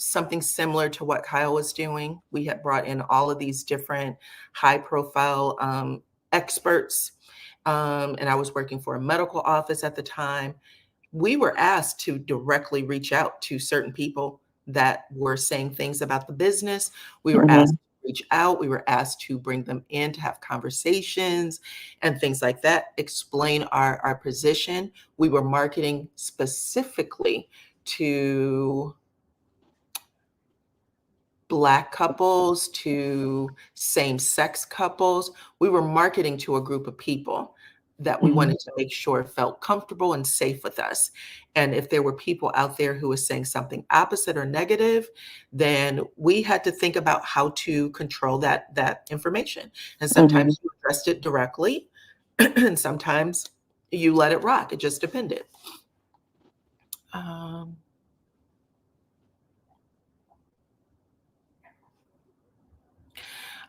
something similar to what Kyle was doing. We had brought in all of these different high profile experts. And I was working for a medical office at the time. We were asked to directly reach out to certain people that were saying things about the business. We were asked Mhm. to reach out. We were asked to bring them in to have conversations and things like that, explain our position. We were marketing specifically to Black couples, to same-sex couples. We were marketing to a group of people that we Mhm. wanted to make sure felt comfortable and safe with us. And if there were people out there who were saying something opposite or negative, then we had to think about how to control that information. And Mhm. sometimes you addressed it directly, and sometimes you let it rock. It just depended. Um,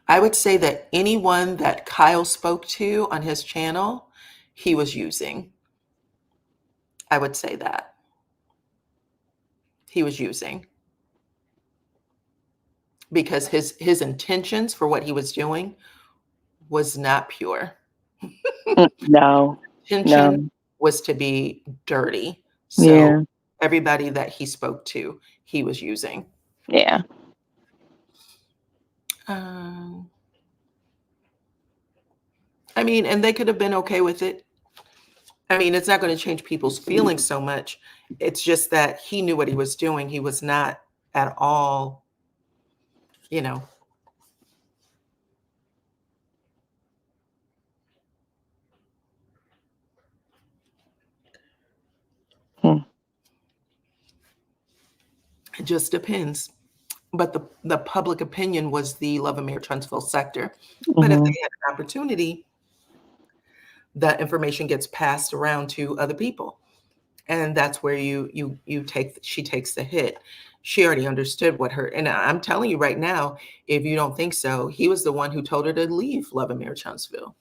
I would say that anyone that Kyle spoke to on his channel, he was using. I would say that he was using because his intentions for what he was doing was not pure. No. Intention No. was to be dirty. So Yeah. everybody that he spoke to, he was using. Yeah. Um, I mean, and they could have been okay with it. I mean, it's not going to change people's feelings so much. It's just that he knew what he was doing. He was not at all, you know, Hmm. it just depends. But the public opinion was the Love and Marriage Huntsville sector. But if Mhm. they had an opportunity, that information gets passed around to other people. And that's where she takes the hit. She already understood what her, and I'm telling you right now, if you don't think so, he was the one who told her to leave Love and Marriage Huntsville.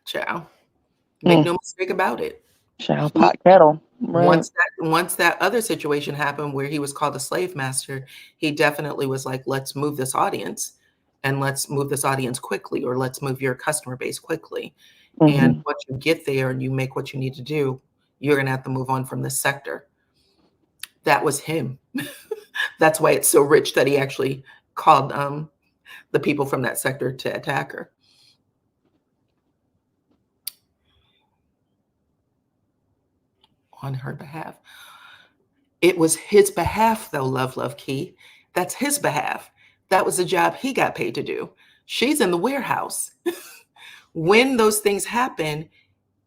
Ciao. Make Mm. no mistake about it. Child He pot kettle. Right. once that other situation happened where he was called a slave master, he definitely was like, let's move this audience and let's move this audience quickly, or let's move your customer base quickly. And Mhm. once you get there and you make what you need to do, you're gonna have to move on from this sector. That was him. That's why it's so rich that he actually called the people from that sector to attack her on her behalf. It was his behalf, though, Love Key. That's his behalf. That was the job he got paid to do. She's in the warehouse. When those things happen,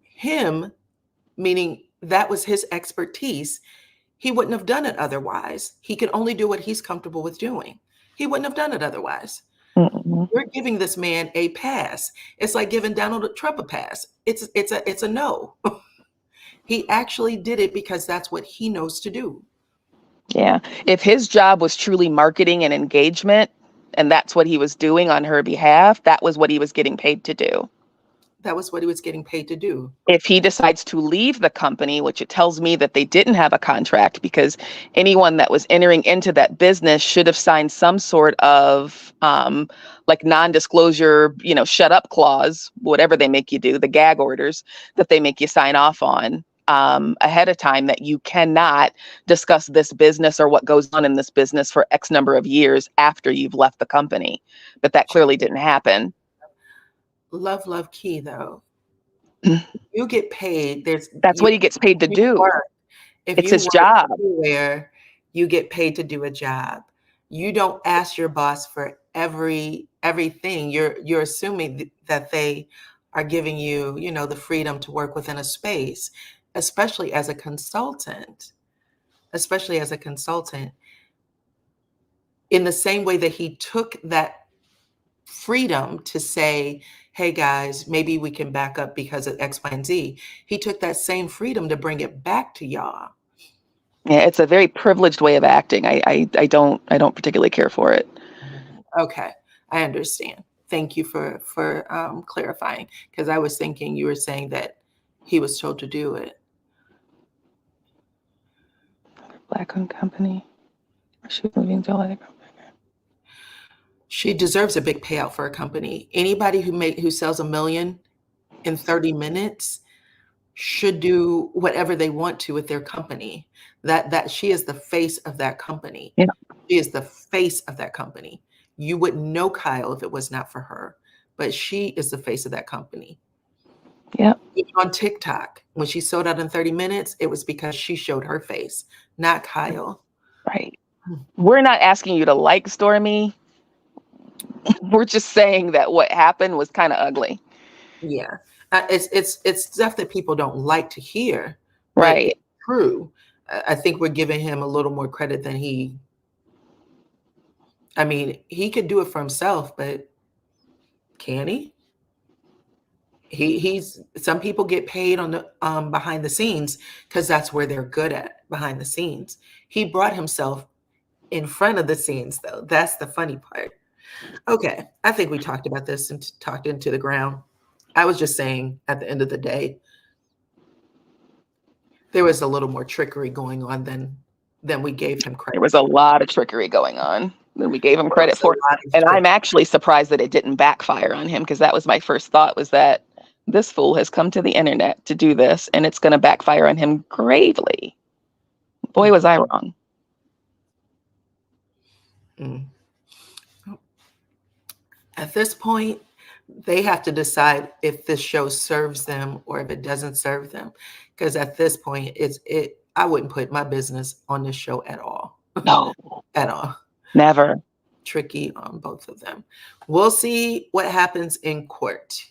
him, meaning that was his expertise, he wouldn't have done it otherwise. He can only do what he's comfortable with doing. He wouldn't have done it otherwise. Mhm. We're giving this man a pass. It's like giving Donald Trump a pass. It's a no. He actually did it because that's what he knows to do. Yeah. If his job was truly marketing and engagement, and that's what he was doing on her behalf, that was what he was getting paid to do. That was what he was getting paid to do. If he decides to leave the company, which it tells me that they didn't have a contract, because anyone that was entering into that business should have signed some sort of like non-disclosure, shut up clause, whatever they make you do, the gag orders that they make you sign off on ahead of time, that you cannot discuss this business or what goes on in this business for X number of years after you've left the company. But that clearly didn't happen. Love Key though. You get paid. There's That's what you he gets paid to you do. work. If It's you his work job. anywhere, you get paid to do a job. You don't ask your boss for everything. You're assuming that they are giving you, the freedom to work within a space, especially as a consultant. Especially as a consultant. In the same way that he took that freedom to say, hey guys, maybe we can back up because of X, Y, and Z. He took that same freedom to bring it back to y'all. Yeah, it's a very privileged way of acting. I don't particularly care for it. Okay, I understand. Thank you for clarifying, because I was thinking you were saying that he was told to do it. Black-owned company. She's moving to other company. She deserves a big payout for a company. Anybody who sells 1 million in 30 minutes should do whatever they want to with their company. That she is the face of that company. Yeah. She is the face of that company. You wouldn't know Kyle if it was not for her, but she is the face of that company. Yeah. Even on TikTok, when she sold out in 30 minutes, it was because she showed her face, not Kyle. Right. We're not asking you to like Stormi. We're just saying that what happened was kind of ugly. Yeah. It's stuff that people don't like to hear, but Right. it's true. I think we're giving him a little more credit than I mean, he could do it for himself, but can he? He's some people get paid on the behind the scenes because that's where they're good at, behind the scenes. He brought himself in front of the scenes, though. That's the funny part. Okay, I think we talked about this and talked into the ground. I was just saying at the end of the day, there was a little more trickery going on than we gave him credit. There was a lot of trickery going on that we gave him There credit was a for. lot of And I'm trickery. actually surprised that it didn't backfire on him, because that was my first thought, was that this fool has come to the internet to do this and it's going to backfire on him gravely. Boy, was I wrong. Mm. At this point, they have to decide if this show serves them or if it doesn't serve them. Because at this point, I wouldn't put my business on this show at all. No, At all. never. Tricky on both of them. We'll see what happens in court.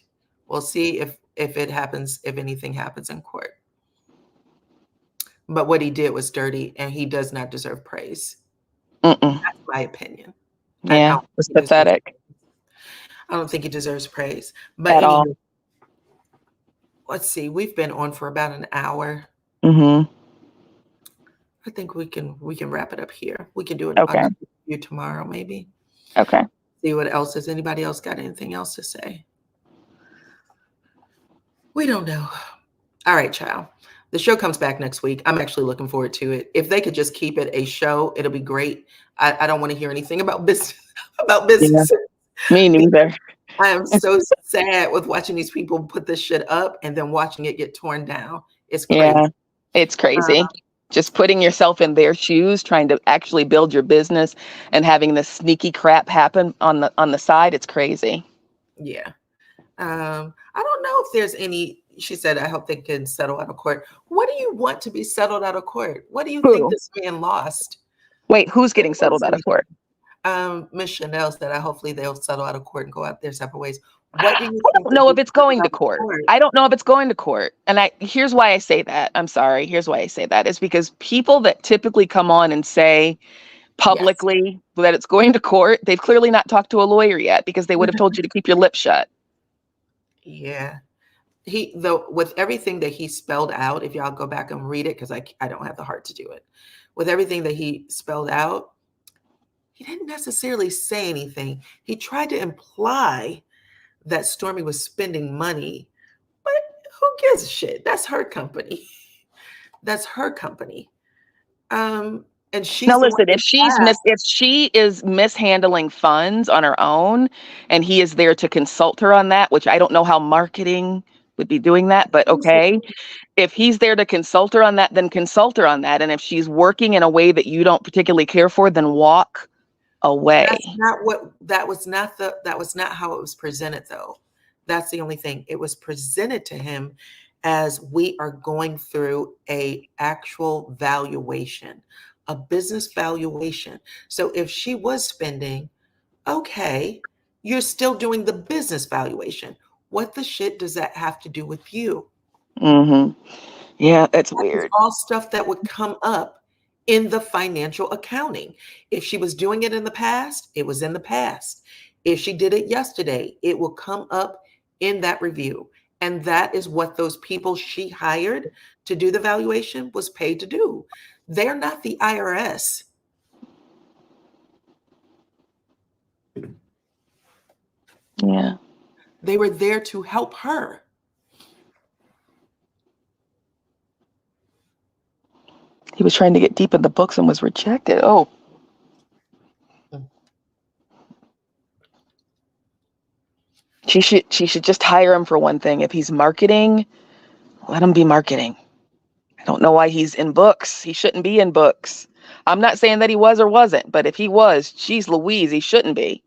We'll see if anything happens in court. But what he did was dirty, and he does not deserve praise. Mm-mm. That's my opinion. Yeah, it was pathetic. I don't think he deserves praise. But At all. anyway, let's see. We've been on for about an hour. Mm-hmm. I think we can wrap it up here. We can do it Okay. on you tomorrow, maybe. Okay. See what else. Has anybody else got anything else to say? We don't know. All right, child. The show comes back next week. I'm actually looking forward to it. If they could just keep it a show, it'll be great. I don't want to hear anything about business. Yeah, me neither. I am so sad with watching these people put this shit up and then watching it get torn down. It's crazy. Yeah, it's crazy. Just putting yourself in their shoes, trying to actually build your business and having this sneaky crap happen on the side. It's crazy. Yeah. I don't know if there's any. She said, I hope they can settle out of court. What do you want to be settled out of court? What do you think this man lost? Wait, who's getting settled out of court? Miss Chanel said, hopefully they'll settle out of court and go out their separate ways. What do you I don't know if it's going to court. I don't know if it's going to court. And here's why I say that. I'm sorry. Here's why I say that is because people that typically come on and say publicly that it's going to court, they've clearly not talked to a lawyer yet, because they would have told you to keep your lips shut. Yeah. With everything that he spelled out, if y'all go back and read it, because I don't have the heart to do it. With everything that he spelled out, he didn't necessarily say anything. He tried to imply that Stormi was spending money, but who gives a shit? That's her company. That's her company. And she's now listen, if she is mishandling funds on her own and he is there to consult her on that, which I don't know how marketing would be doing that, but okay. If he's there to consult her on that, then consult her on that. And if she's working in a way that you don't particularly care for, then walk away. That was not how it was presented, though. That's the only thing. It was presented to him as we are going through a actual valuation, a business valuation. So if she was spending, okay, you're still doing the business valuation. What the shit does that have to do with you? Mm-hmm. Yeah, that's weird. All stuff that would come up in the financial accounting. If she was doing it in the past, it was in the past. If she did it yesterday, it will come up in that review. And that is what those people she hired to do the valuation was paid to do. They're not the IRS. Yeah. They were there to help her. He was trying to get deep in the books and was rejected. Oh. She should just hire him for one thing. If he's marketing, let him be marketing. I don't know why he's in books. He shouldn't be in books. I'm not saying that he was or wasn't, but if he was, geez Louise, he shouldn't be.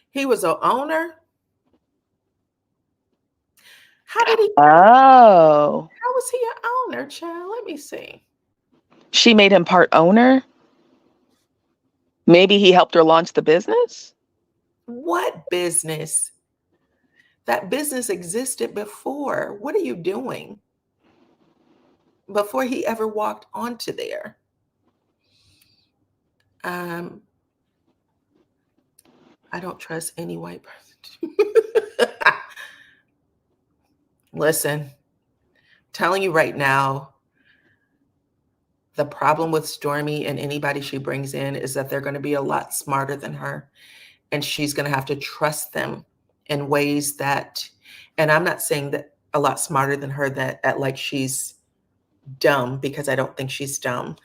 He was an owner. How did he? Oh. How was he an owner, child? Let me see. She made him part owner? Maybe he helped her launch the business? What business? That business existed before. What are you doing? Before he ever walked onto there. I don't trust any white person. Listen, telling you right now, the problem with Stormi and anybody she brings in is that they're going to be a lot smarter than her. And she's going to have to trust them in ways that, and I'm not saying that a lot smarter than her, that like she's dumb, because I don't think she's dumb.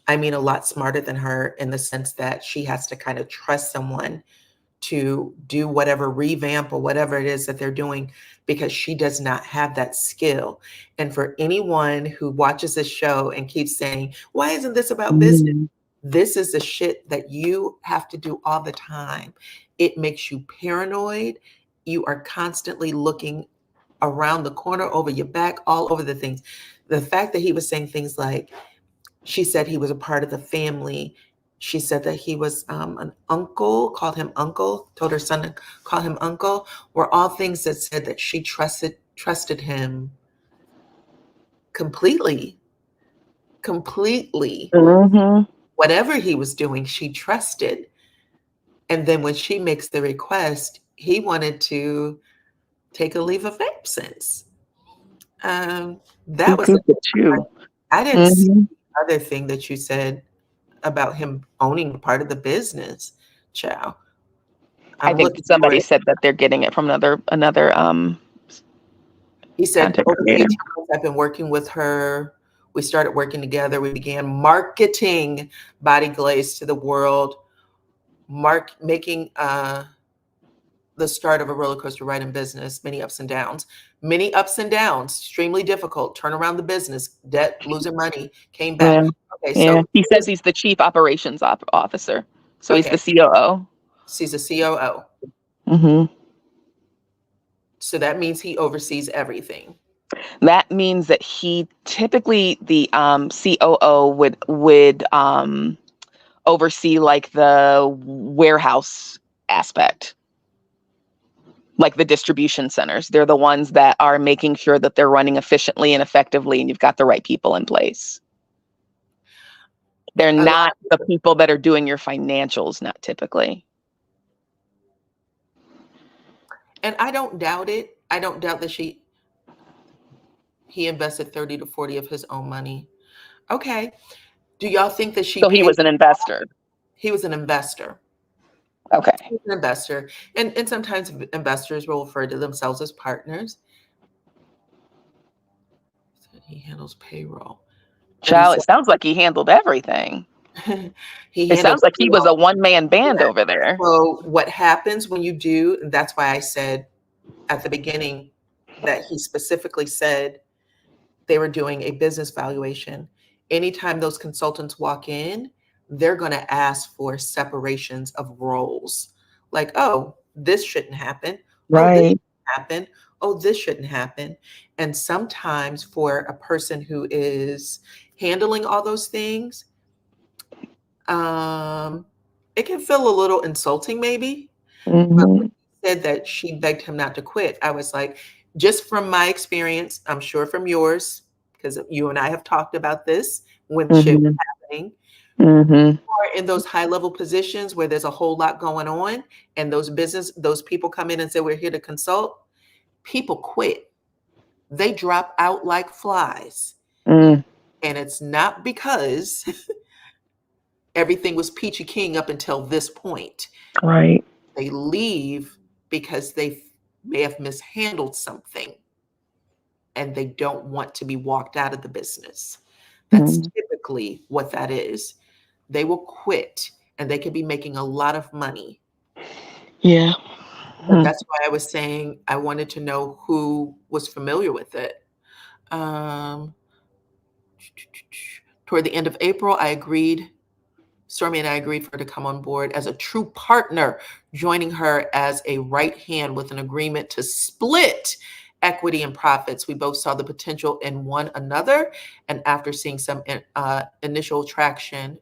I mean, a lot smarter than her in the sense that she has to kind of trust someone to do whatever revamp or whatever it is that they're doing, because she does not have that skill. And for anyone who watches this show and keeps saying, why isn't this about business? This is the shit that you have to do all the time. It makes you paranoid. You are constantly looking around the corner, over your back, all over the things. The fact that he was saying things like, she said he was a part of the family. She said that he was an uncle, called him uncle, told her son to call him uncle, were all things that said that she trusted him completely. Mm-hmm. Whatever he was doing, she trusted. And then when she makes the request, he wanted to take a leave of absence. That was too. I didn't see the other thing that you said about him owning part of the business. Ciao. I think somebody said that they're getting it from another he said, content over the creator. 18 months I've been working with her. We started working together. We began marketing Body Glaze to the world, making the start of a roller coaster ride in business, many ups and downs, extremely difficult. Turn around the business, debt, losing money, came back. Yeah. Okay, so he says he's the chief operations officer, so he's the COO. He's a COO. Mm-hmm. So that means he oversees everything. That means that he typically, the COO would oversee like the warehouse aspect, like the distribution centers. They're the ones that are making sure that they're running efficiently and effectively, and you've got the right people in place. They're not the people that are doing your financials, not typically. And I don't doubt it. I don't doubt that he invested 30 to 40 of his own money. Okay. Do y'all think that she So he was an investor? He was an investor. Okay. He was an investor. And sometimes investors will refer to themselves as partners. He handles payroll. Child, it sounds like he handled everything. It sounds like he was a one-man band over there. So what happens when you do, and that's why I said at the beginning that he specifically said they were doing a business valuation. Anytime those consultants walk in, they're going to ask for separations of roles. Like, oh, this shouldn't happen. Right. Oh, this shouldn't happen. Oh, this shouldn't happen. And sometimes for a person who is handling all those things, it can feel a little insulting maybe. Mm-hmm. But when he said that she begged him not to quit, I was like, just from my experience, I'm sure from yours, because you and I have talked about this when shit was happening. Or in those high level positions where there's a whole lot going on, and those people come in and say, we're here to consult, people quit. They drop out like flies. And it's not because everything was peachy keen up until this point. Right. They leave because they may have mishandled something and they don't want to be walked out of the business. That's Mm. typically what that is. They will quit and they could be making a lot of money. Yeah. But that's why I was saying I wanted to know who was familiar with it. Um, Toward the end of April, Stormy and I agreed for her to come on board as a true partner, joining her as a right hand with an agreement to split equity and profits. We both saw the potential in one another. And after seeing some initial traction,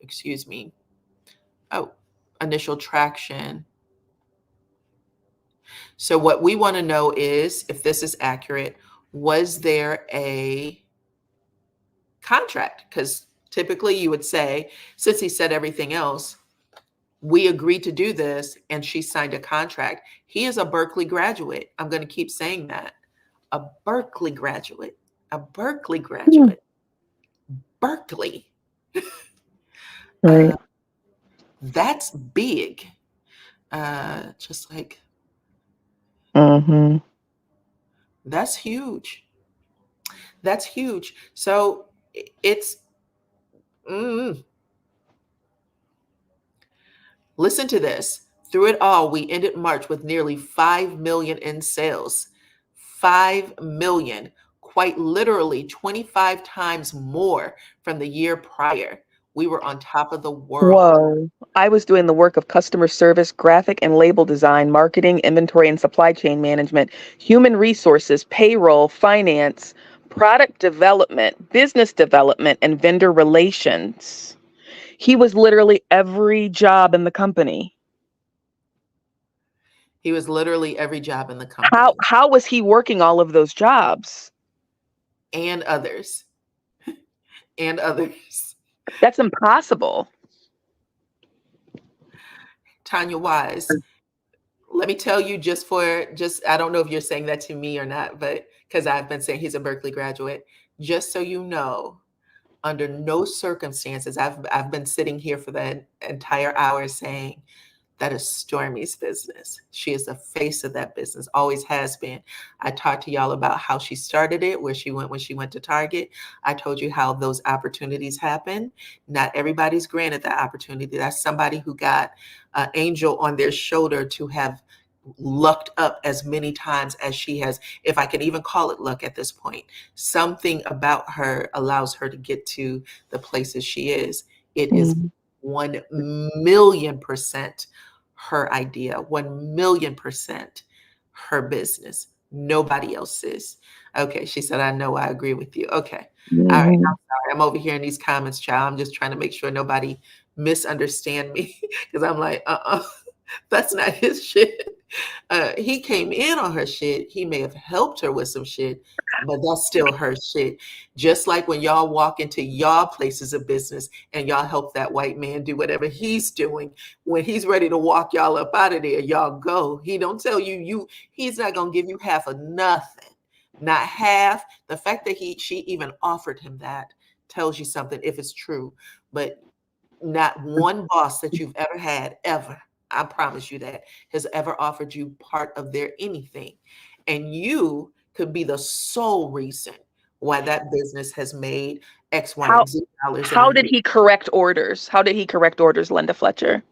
initial traction. So, what we want to know is if this is accurate, was there a contract? Because typically you would say, since he said everything else, we agreed to do this and she signed a contract. He is a Berkeley graduate. I'm going to keep saying that. A Berkeley graduate. A Berkeley Mm. graduate. Berkeley. Right. That's big. Just like, Mm-hmm. that's huge. That's huge. So it's, mm, listen to this. Through it all, we ended March with nearly 5 million in sales. 5 million, quite literally 25 times more from the year prior. We were on top of the world. Whoa. I was doing the work of customer service, graphic and label design, marketing, inventory and supply chain management, human resources, payroll, finance, product development, business development, and vendor relations. He was literally every job in the company. He was literally every job in the How company how was he working all of those jobs? and others and others. That's impossible. Tanya Wise, let me tell you I don't know if you're saying that to me or not, but because I've been saying he's a Berkeley graduate, just so you know, under no circumstances, I've been sitting here for the entire hour saying that is Stormy's business. She is the face of that business, always has been. I talked to y'all about how she started it, where she went when she went to Target. I told you how those opportunities happen. Not everybody's granted that opportunity. That's somebody who got an angel on their shoulder to have lucked up as many times as she has, if I can even call it luck at this point. Something about her allows her to get to the places she is. It is Mm. 1,000,000% her idea, 1,000,000% her business. Nobody else's. Okay, she said, I know, I agree with you. Okay. All right. Mhm. I'm sorry. I'm over here in these comments, child. I'm just trying to make sure nobody misunderstand me because I'm like, that's not his shit. He came in on her shit. He may have helped her with some shit, but that's still her shit. Just like when y'all walk into y'all places of business and y'all help that white man do whatever he's doing. When he's ready to walk y'all up out of there, y'all go. He don't tell he's not gonna give you half of nothing. Not half. The fact that she even offered him that tells you something if it's true. But not one boss that you've ever had, ever, I promise you that, has ever offered you part of their anything. And you could be the sole reason why that business has made X, Y, How and Z dollars in a how did year. he correct orders? How did he correct orders, Linda Fletcher?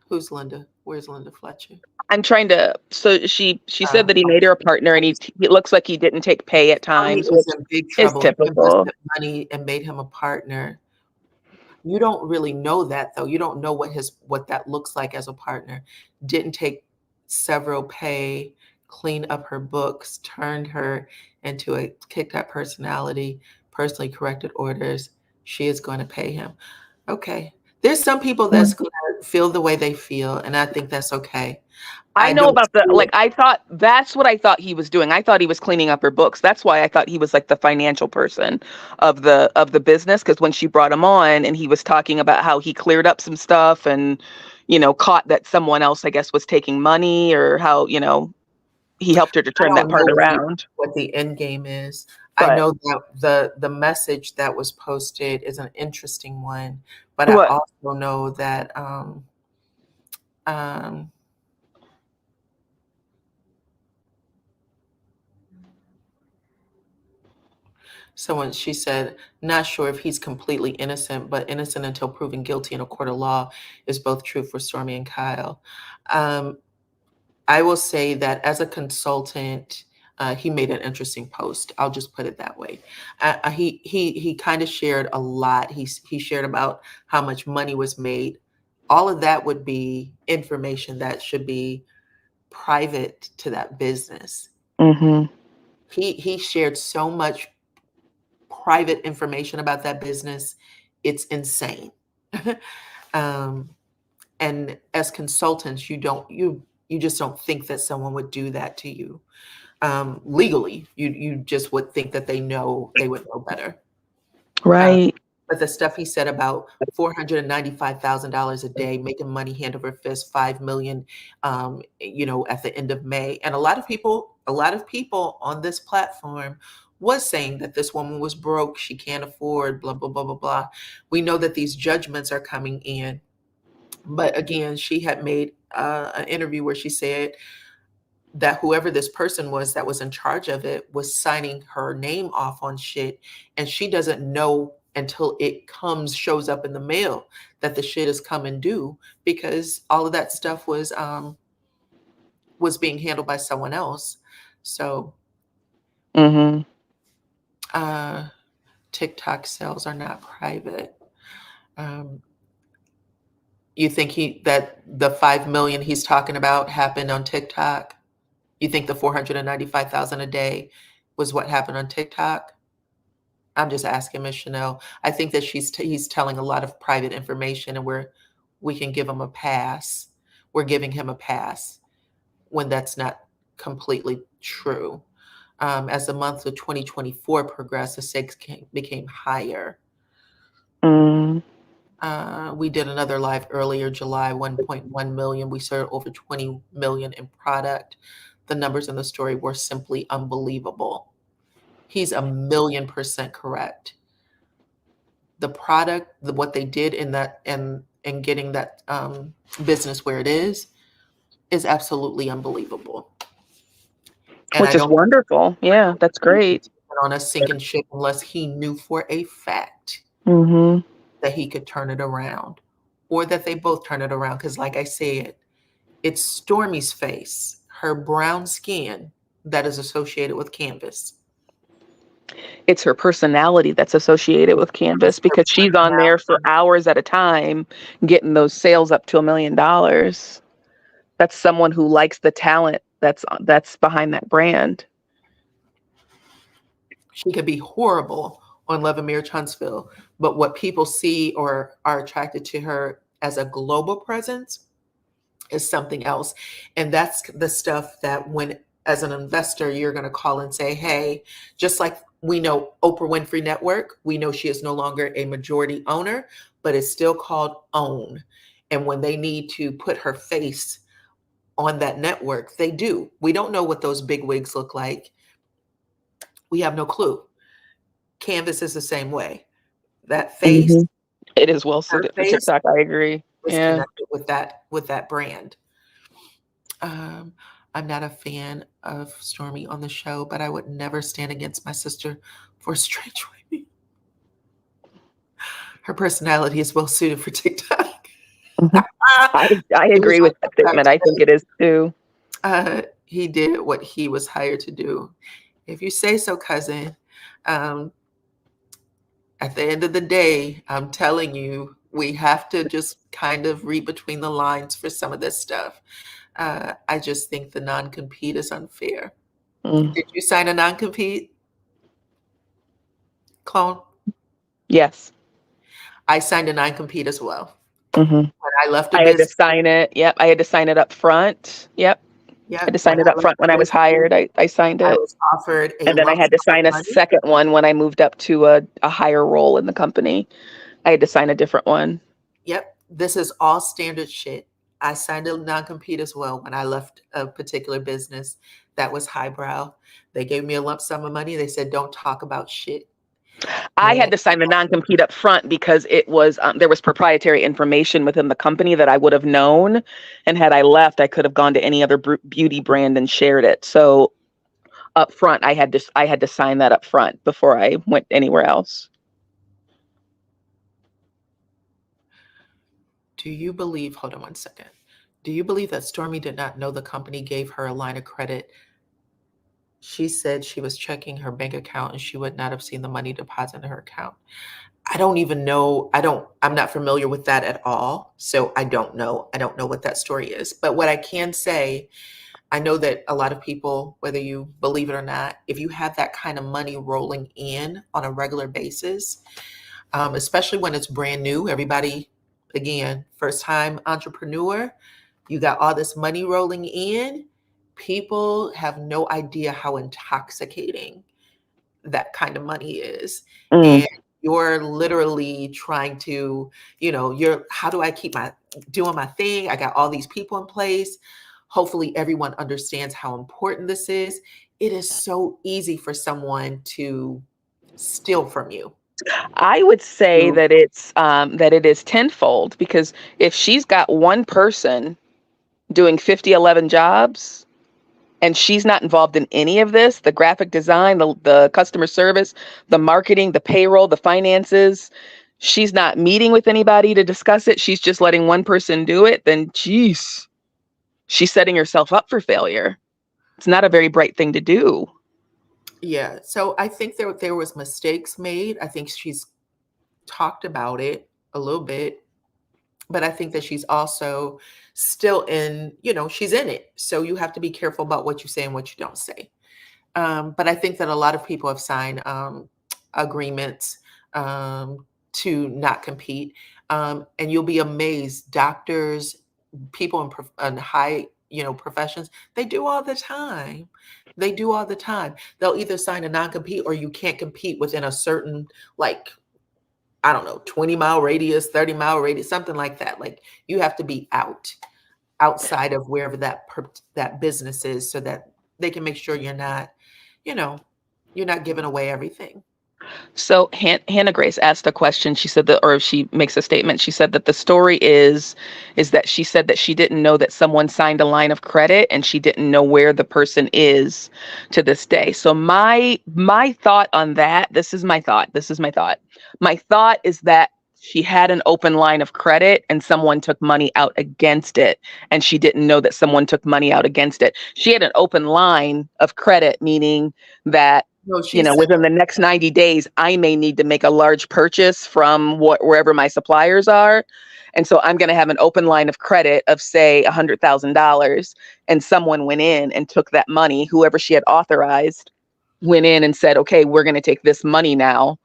Who's Linda? Where's Linda Fletcher? I'm trying to. So she said Uh, that he made her a partner, and it looks like he didn't take pay at Stormy times, is which in big is trouble. He typical. invested money and made him a partner. You don't really know that though. You don't know what that looks like as a partner. Didn't take several pay, clean up her books, turned her into a kicked up personality, personally corrected orders. She is going to pay him. Okay. There's some people that's going to feel the way they feel, and I think that's okay. I I know don't about the see like it. I thought that's what I thought he was doing. I thought he was cleaning up her books. That's why I thought he was like the financial person of the business, because when she brought him on and he was talking about how he cleared up some stuff and caught that someone else I guess was taking money, or how he helped her to I turn that don't know part around. what the end game is. I But know that the message that was posted is an interesting one, but I what also know that um, She said, not sure if he's completely innocent, but innocent until proven guilty in a court of law is both true for Stormy and Kyle. Um, I will say that as a consultant, he made an interesting post. I'll just put it that way. He kind of shared a lot. He shared about how much money was made. All of that would be information that should be private to that business. Mm-hmm. He shared so much private information about that business. It's insane. um, and as consultants, you just don't think that someone would do that to you. Legally, you just would think that they would know better. Right. But the stuff he said about $495,000 a day, making money hand over fist, 5 million, at the end of May, and a lot of people on this platform was saying that this woman was broke, she can't afford, blah blah blah blah blah. We know that these judgments are coming in, but again, she had made an interview where she said that whoever this person was that was in charge of it was signing her name off on shit, and she doesn't know until it shows up in the mail that the shit is coming due, because all of that stuff was being handled by someone else. So Mm-hmm. TikTok sales are not private. You think that the 5 million he's talking about happened on TikTok? You think the 495,000 a day was what happened on TikTok? I'm just asking Miss Chanel. I think that he's telling a lot of private information, and we can give him a pass. We're giving him a pass when that's not completely true. As the month of 2024 progressed, the stakes became higher. Mm. We did another live earlier, July, 1.1 million. We sold over 20 million in product. The numbers in the story were simply unbelievable. He's 1,000,000% correct. The product, what they did in that and getting that business where it is absolutely unbelievable. And Which is wonderful. Yeah, that's great. On a sinking ship unless he knew for a fact Mm-hmm. that he could turn it around, or that they both turn it around. Because like I said, it's Stormy's face, her brown skin, that is associated with Canvas. It's her personality that's associated with Canvas, because she's on there for hours at a time getting those sales up to $1 million. That's someone who likes the talent that's behind that brand. She could be horrible on Love and Marriage Huntsville, but what people see or are attracted to her as a global presence is something else. And that's the stuff that when, as an investor, you're going to call and say, hey, just like we know Oprah Winfrey Network, we know she is no longer a majority owner, but it's still called OWN. And when they need to put her face on that network, they do. We don't know what those big wigs look like. We have no clue. Canvas is the same way. That face, mm-hmm. It is well suited for TikTok. I agree. Is connected with that brand. I'm not a fan of Stormy on the show, but I would never stand against my sister for strange women. Her personality is well suited for TikTok. Mm-hmm. I agree with that statement. I think it is too. He did what he was hired to do. If you say so, cousin. At the end of the day, I'm telling you, we have to just kind of read between the lines for some of this stuff. I just think the non-compete is unfair. Mm. Did you sign a non-compete, Clone? Yes. I signed a non-compete as well. Mm-hmm. When I left I had to sign it. Yep. I had to sign it up front. Yep. I had to sign it up front when I was hired. I signed it. I was offered and then I had to sign a second one when I moved up to a higher role in the company. I had to sign a different one. Yep. This is all standard shit. I signed a non-compete as well when I left a particular business that was highbrow. They gave me a lump sum of money. They said, don't talk about shit. I had to sign the non-compete up front because it was there was proprietary information within the company that I would have known, and had I left, I could have gone to any other beauty brand and shared it. So up front. I had to sign that up front before I went anywhere else. Do you believe, hold on one second. Do you believe that Stormy did not know the company gave her a line of credit? She said she was checking her bank account and she would not have seen the money deposit in her account. I don't even know. I'm not familiar with that at all. So I don't know. I don't know what that story is. But what I can say, I know that a lot of people, whether you believe it or not, if you have that kind of money rolling in on a regular basis, especially when it's brand new, everybody, again, first time entrepreneur, you got all this money rolling in. People have no idea how intoxicating that kind of money is. Mm. And you're literally trying to, how do I keep doing my thing? I got all these people in place. Hopefully everyone understands how important this is. It is so easy for someone to steal from you. I would say To- that that it is tenfold, because if she's got one person doing 50, 11 jobs and she's not involved in any of this, the graphic design, the customer service, the marketing, the payroll, the finances, she's not meeting with anybody to discuss it, she's just letting one person do it, then geez, she's setting herself up for failure. It's not a very bright thing to do. Yeah. So I think there was mistakes made. I think she's talked about it a little bit, but I think that she's also still she's in it. So you have to be careful about what you say and what you don't say. But I think that a lot of people have signed agreements to not compete. And you'll be amazed, doctors, people in high, professions, they do all the time. They do all the time. They'll either sign a non-compete or you can't compete within a certain, like, I don't know, 20-mile radius, 30-mile radius, something like that. Like you have to be outside of wherever that business is so that they can make sure you know, you're not giving away everything. So Hannah Grace asked a question. She said that, or she makes a statement. She said that the story is that she said that she didn't know that someone signed a line of credit and she didn't know where the person is to this day. So my thought on that, this is my thought. This is my thought. My thought is that she had an open line of credit and someone took money out against it, and she didn't know that someone took money out against it. She had an open line of credit, meaning that, No, she said, within the next 90 days, I may need to make a large purchase from wherever my suppliers are. And so I'm going to have an open line of credit of, say, $100,000. And someone went in and took that money, whoever she had authorized, went in and said, okay, we're going to take this money now.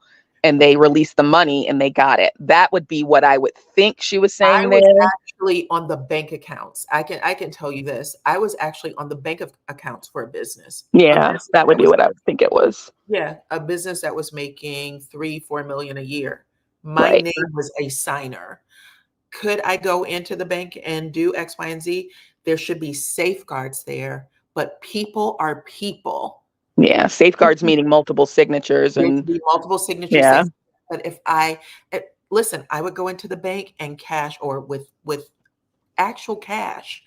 And they released the money and they got it. That would be what I would think she was I saying was there. actually on the bank accounts. I can tell you this. I was actually on the bank of accounts for a business. A Yeah, business that would that be was what I would think it was. Yeah, a business that was making 3-4 million a year. My Right. name was a signer. Could I go into the bank and do X, Y, and Z? There should be safeguards there, but people are people. Yeah. Safeguards meaning multiple signatures There should and be multiple signatures yeah. saying, but listen, I would go into the bank and cash or with actual cash.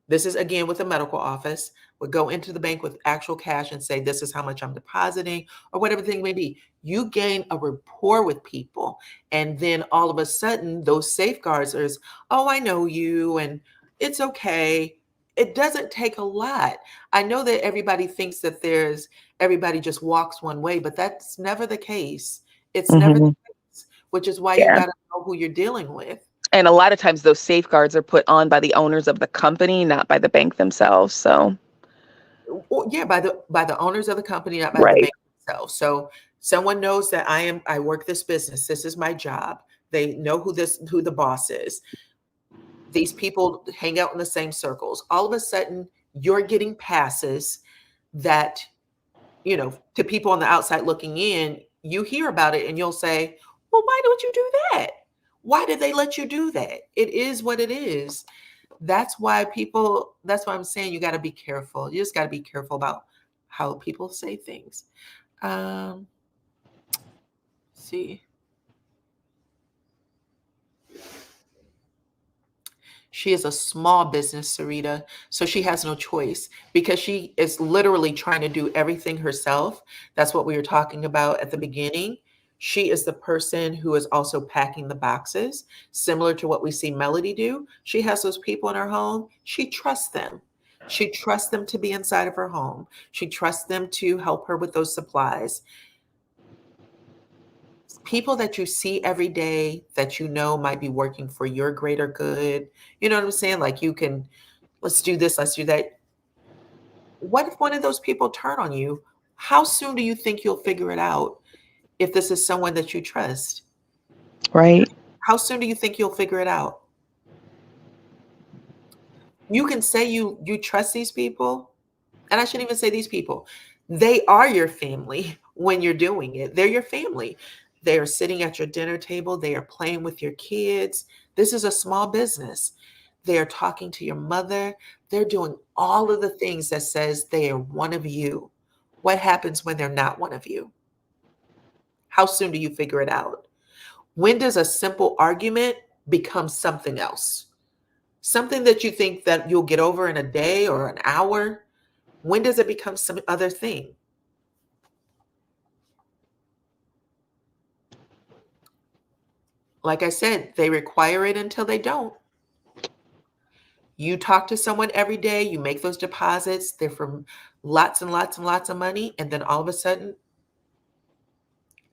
This is again with a medical office, would go into the bank with actual cash and say, this is how much I'm depositing, or whatever the thing may be. You gain a rapport with people. And then all of a sudden, those safeguards is, oh, I know you, and it's okay. It doesn't take a lot. I know that everybody thinks that everybody just walks one way, but that's never the case. It's never the Hmm. case, which is why you Yeah. got to know who you're dealing with. And a lot of times those safeguards are put on by the owners of the company, not by the bank themselves. So, Well, yeah, by the owners of the company, not by the right. bank themselves. So someone knows that I work this business. This is my job. They know who the boss is. These people hang out in the same circles. All of a sudden, you're getting passes that, to people on the outside looking in, you hear about it and you'll say, well, why don't you do that? Why did they let you do that? It is what it is. That's why I'm saying you got to be careful. You just got to be careful about how people say things. Um, see. She is a small business, Sarita, so she has no choice because she is literally trying to do everything herself. That's what we were talking about at the beginning. She is the person who is also packing the boxes, similar to what we see Melody do. She has those people in her home. She trusts them. She trusts them to be inside of her home. She trusts them to help her with those supplies. People that you see every day that you know might be working for your greater good. You know what I'm saying? Like you can, let's do this, let's do that. What if one of those people turn on you? How soon do you think you'll figure it out if this is someone that you trust? Right. How soon do you think you'll figure it out? You can say you trust these people, and I shouldn't even say these people. They are your family when you're doing it. They're your family. They are sitting at your dinner table. They are playing with your kids. This is a small business. They are talking to your mother. They're doing all of the things that says they are one of you. What happens when they're not one of you? How soon do you figure it out? When does a simple argument become something else? Something that you think that you'll get over in a day or an hour? When does it become some other thing? Like I said, they require it until they don't. You talk to someone every day, you make those deposits, they're for lots and lots and lots of money, and then all of a sudden,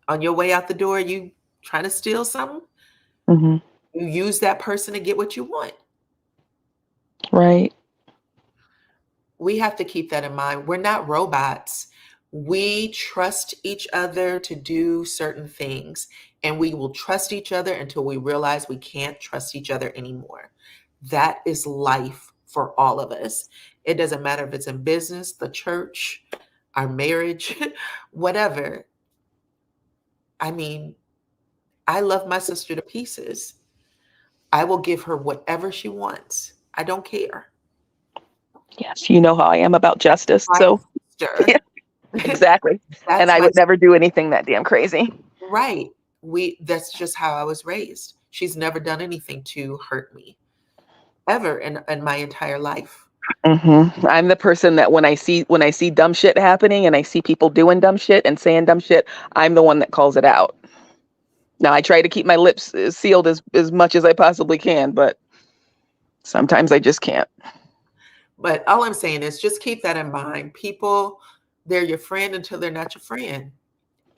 on your way out the door, you trying to steal something, Hmm. you use that person to get what you want. Right. We have to keep that in mind. We're not robots. We trust each other to do certain things, and we will trust each other until we realize we can't trust each other anymore. That is life for all of us. It doesn't matter if it's in business, the church, our marriage, whatever. I mean, I love my sister to pieces. I will give her whatever she wants. I don't care. Yes. You know how I am about justice. My So, sister, yeah, exactly. And that's I my would never do anything that damn crazy. right. That's just how I was raised. She's never done anything to hurt me ever in my entire life. I'm the person that when I see dumb shit happening and I see people doing dumb shit and saying dumb shit, I'm the one that calls it out. Now I try to keep my lips sealed as much as I possibly can, but sometimes I just can't. But all I'm saying is just keep that in mind. People, they're your friend until they're not your friend.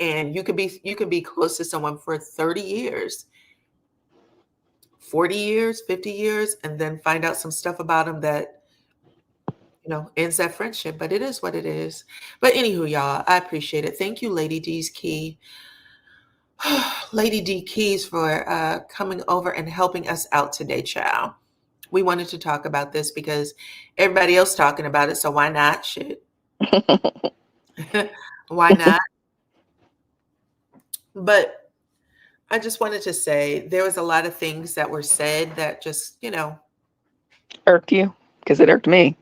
And you could be close to someone for 30 years, 40 years, 50 years, and then find out some stuff about them that ends that friendship. But it is what it is. But anywho, y'all, I appreciate it. Thank you, Lady D's Key. Lady D Keys for coming over and helping us out today, child. We wanted to talk about this because everybody else talking about it, so why not? Shit. Why not? But I just wanted to say there was a lot of things that were said that Irked you? Because it irked me.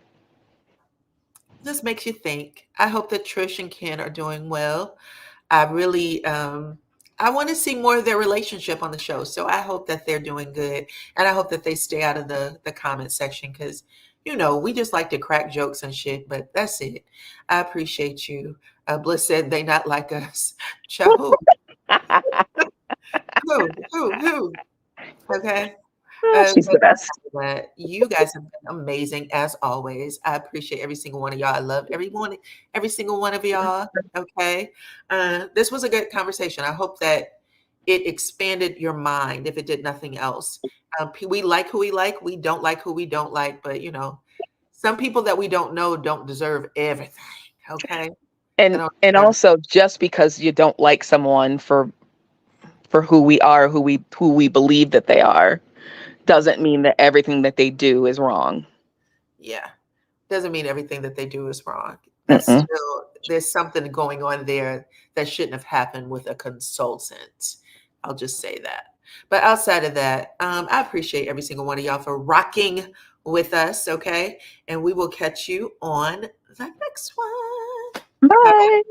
just makes you think. I hope that Trish and Ken are doing well. I really I want to see more of their relationship on the show. So I hope that they're doing good. And I hope that they stay out of the comment section because we just like to crack jokes and shit, but that's it. I appreciate you. Bliss said they not like us. Child, who? Okay. She's the best. But you guys have been amazing as always. I appreciate every single one of y'all. I love every single one of y'all. Okay. This was a good conversation. I hope that it expanded your mind if it did nothing else. We like who we like. We don't like who we don't like. But, some people that we don't know don't deserve everything. Okay. They And don't and deserve. also just because you don't like someone for who we are, who we believe that they are, doesn't mean that everything that they do is wrong. Yeah. Doesn't mean everything that they do is wrong. Mm-mm. There's something going on there that shouldn't have happened with a consultant. I'll just say that. But outside of that, I appreciate every single one of y'all for rocking with us. Okay. And we will catch you on the next one. Bye bye. Bye.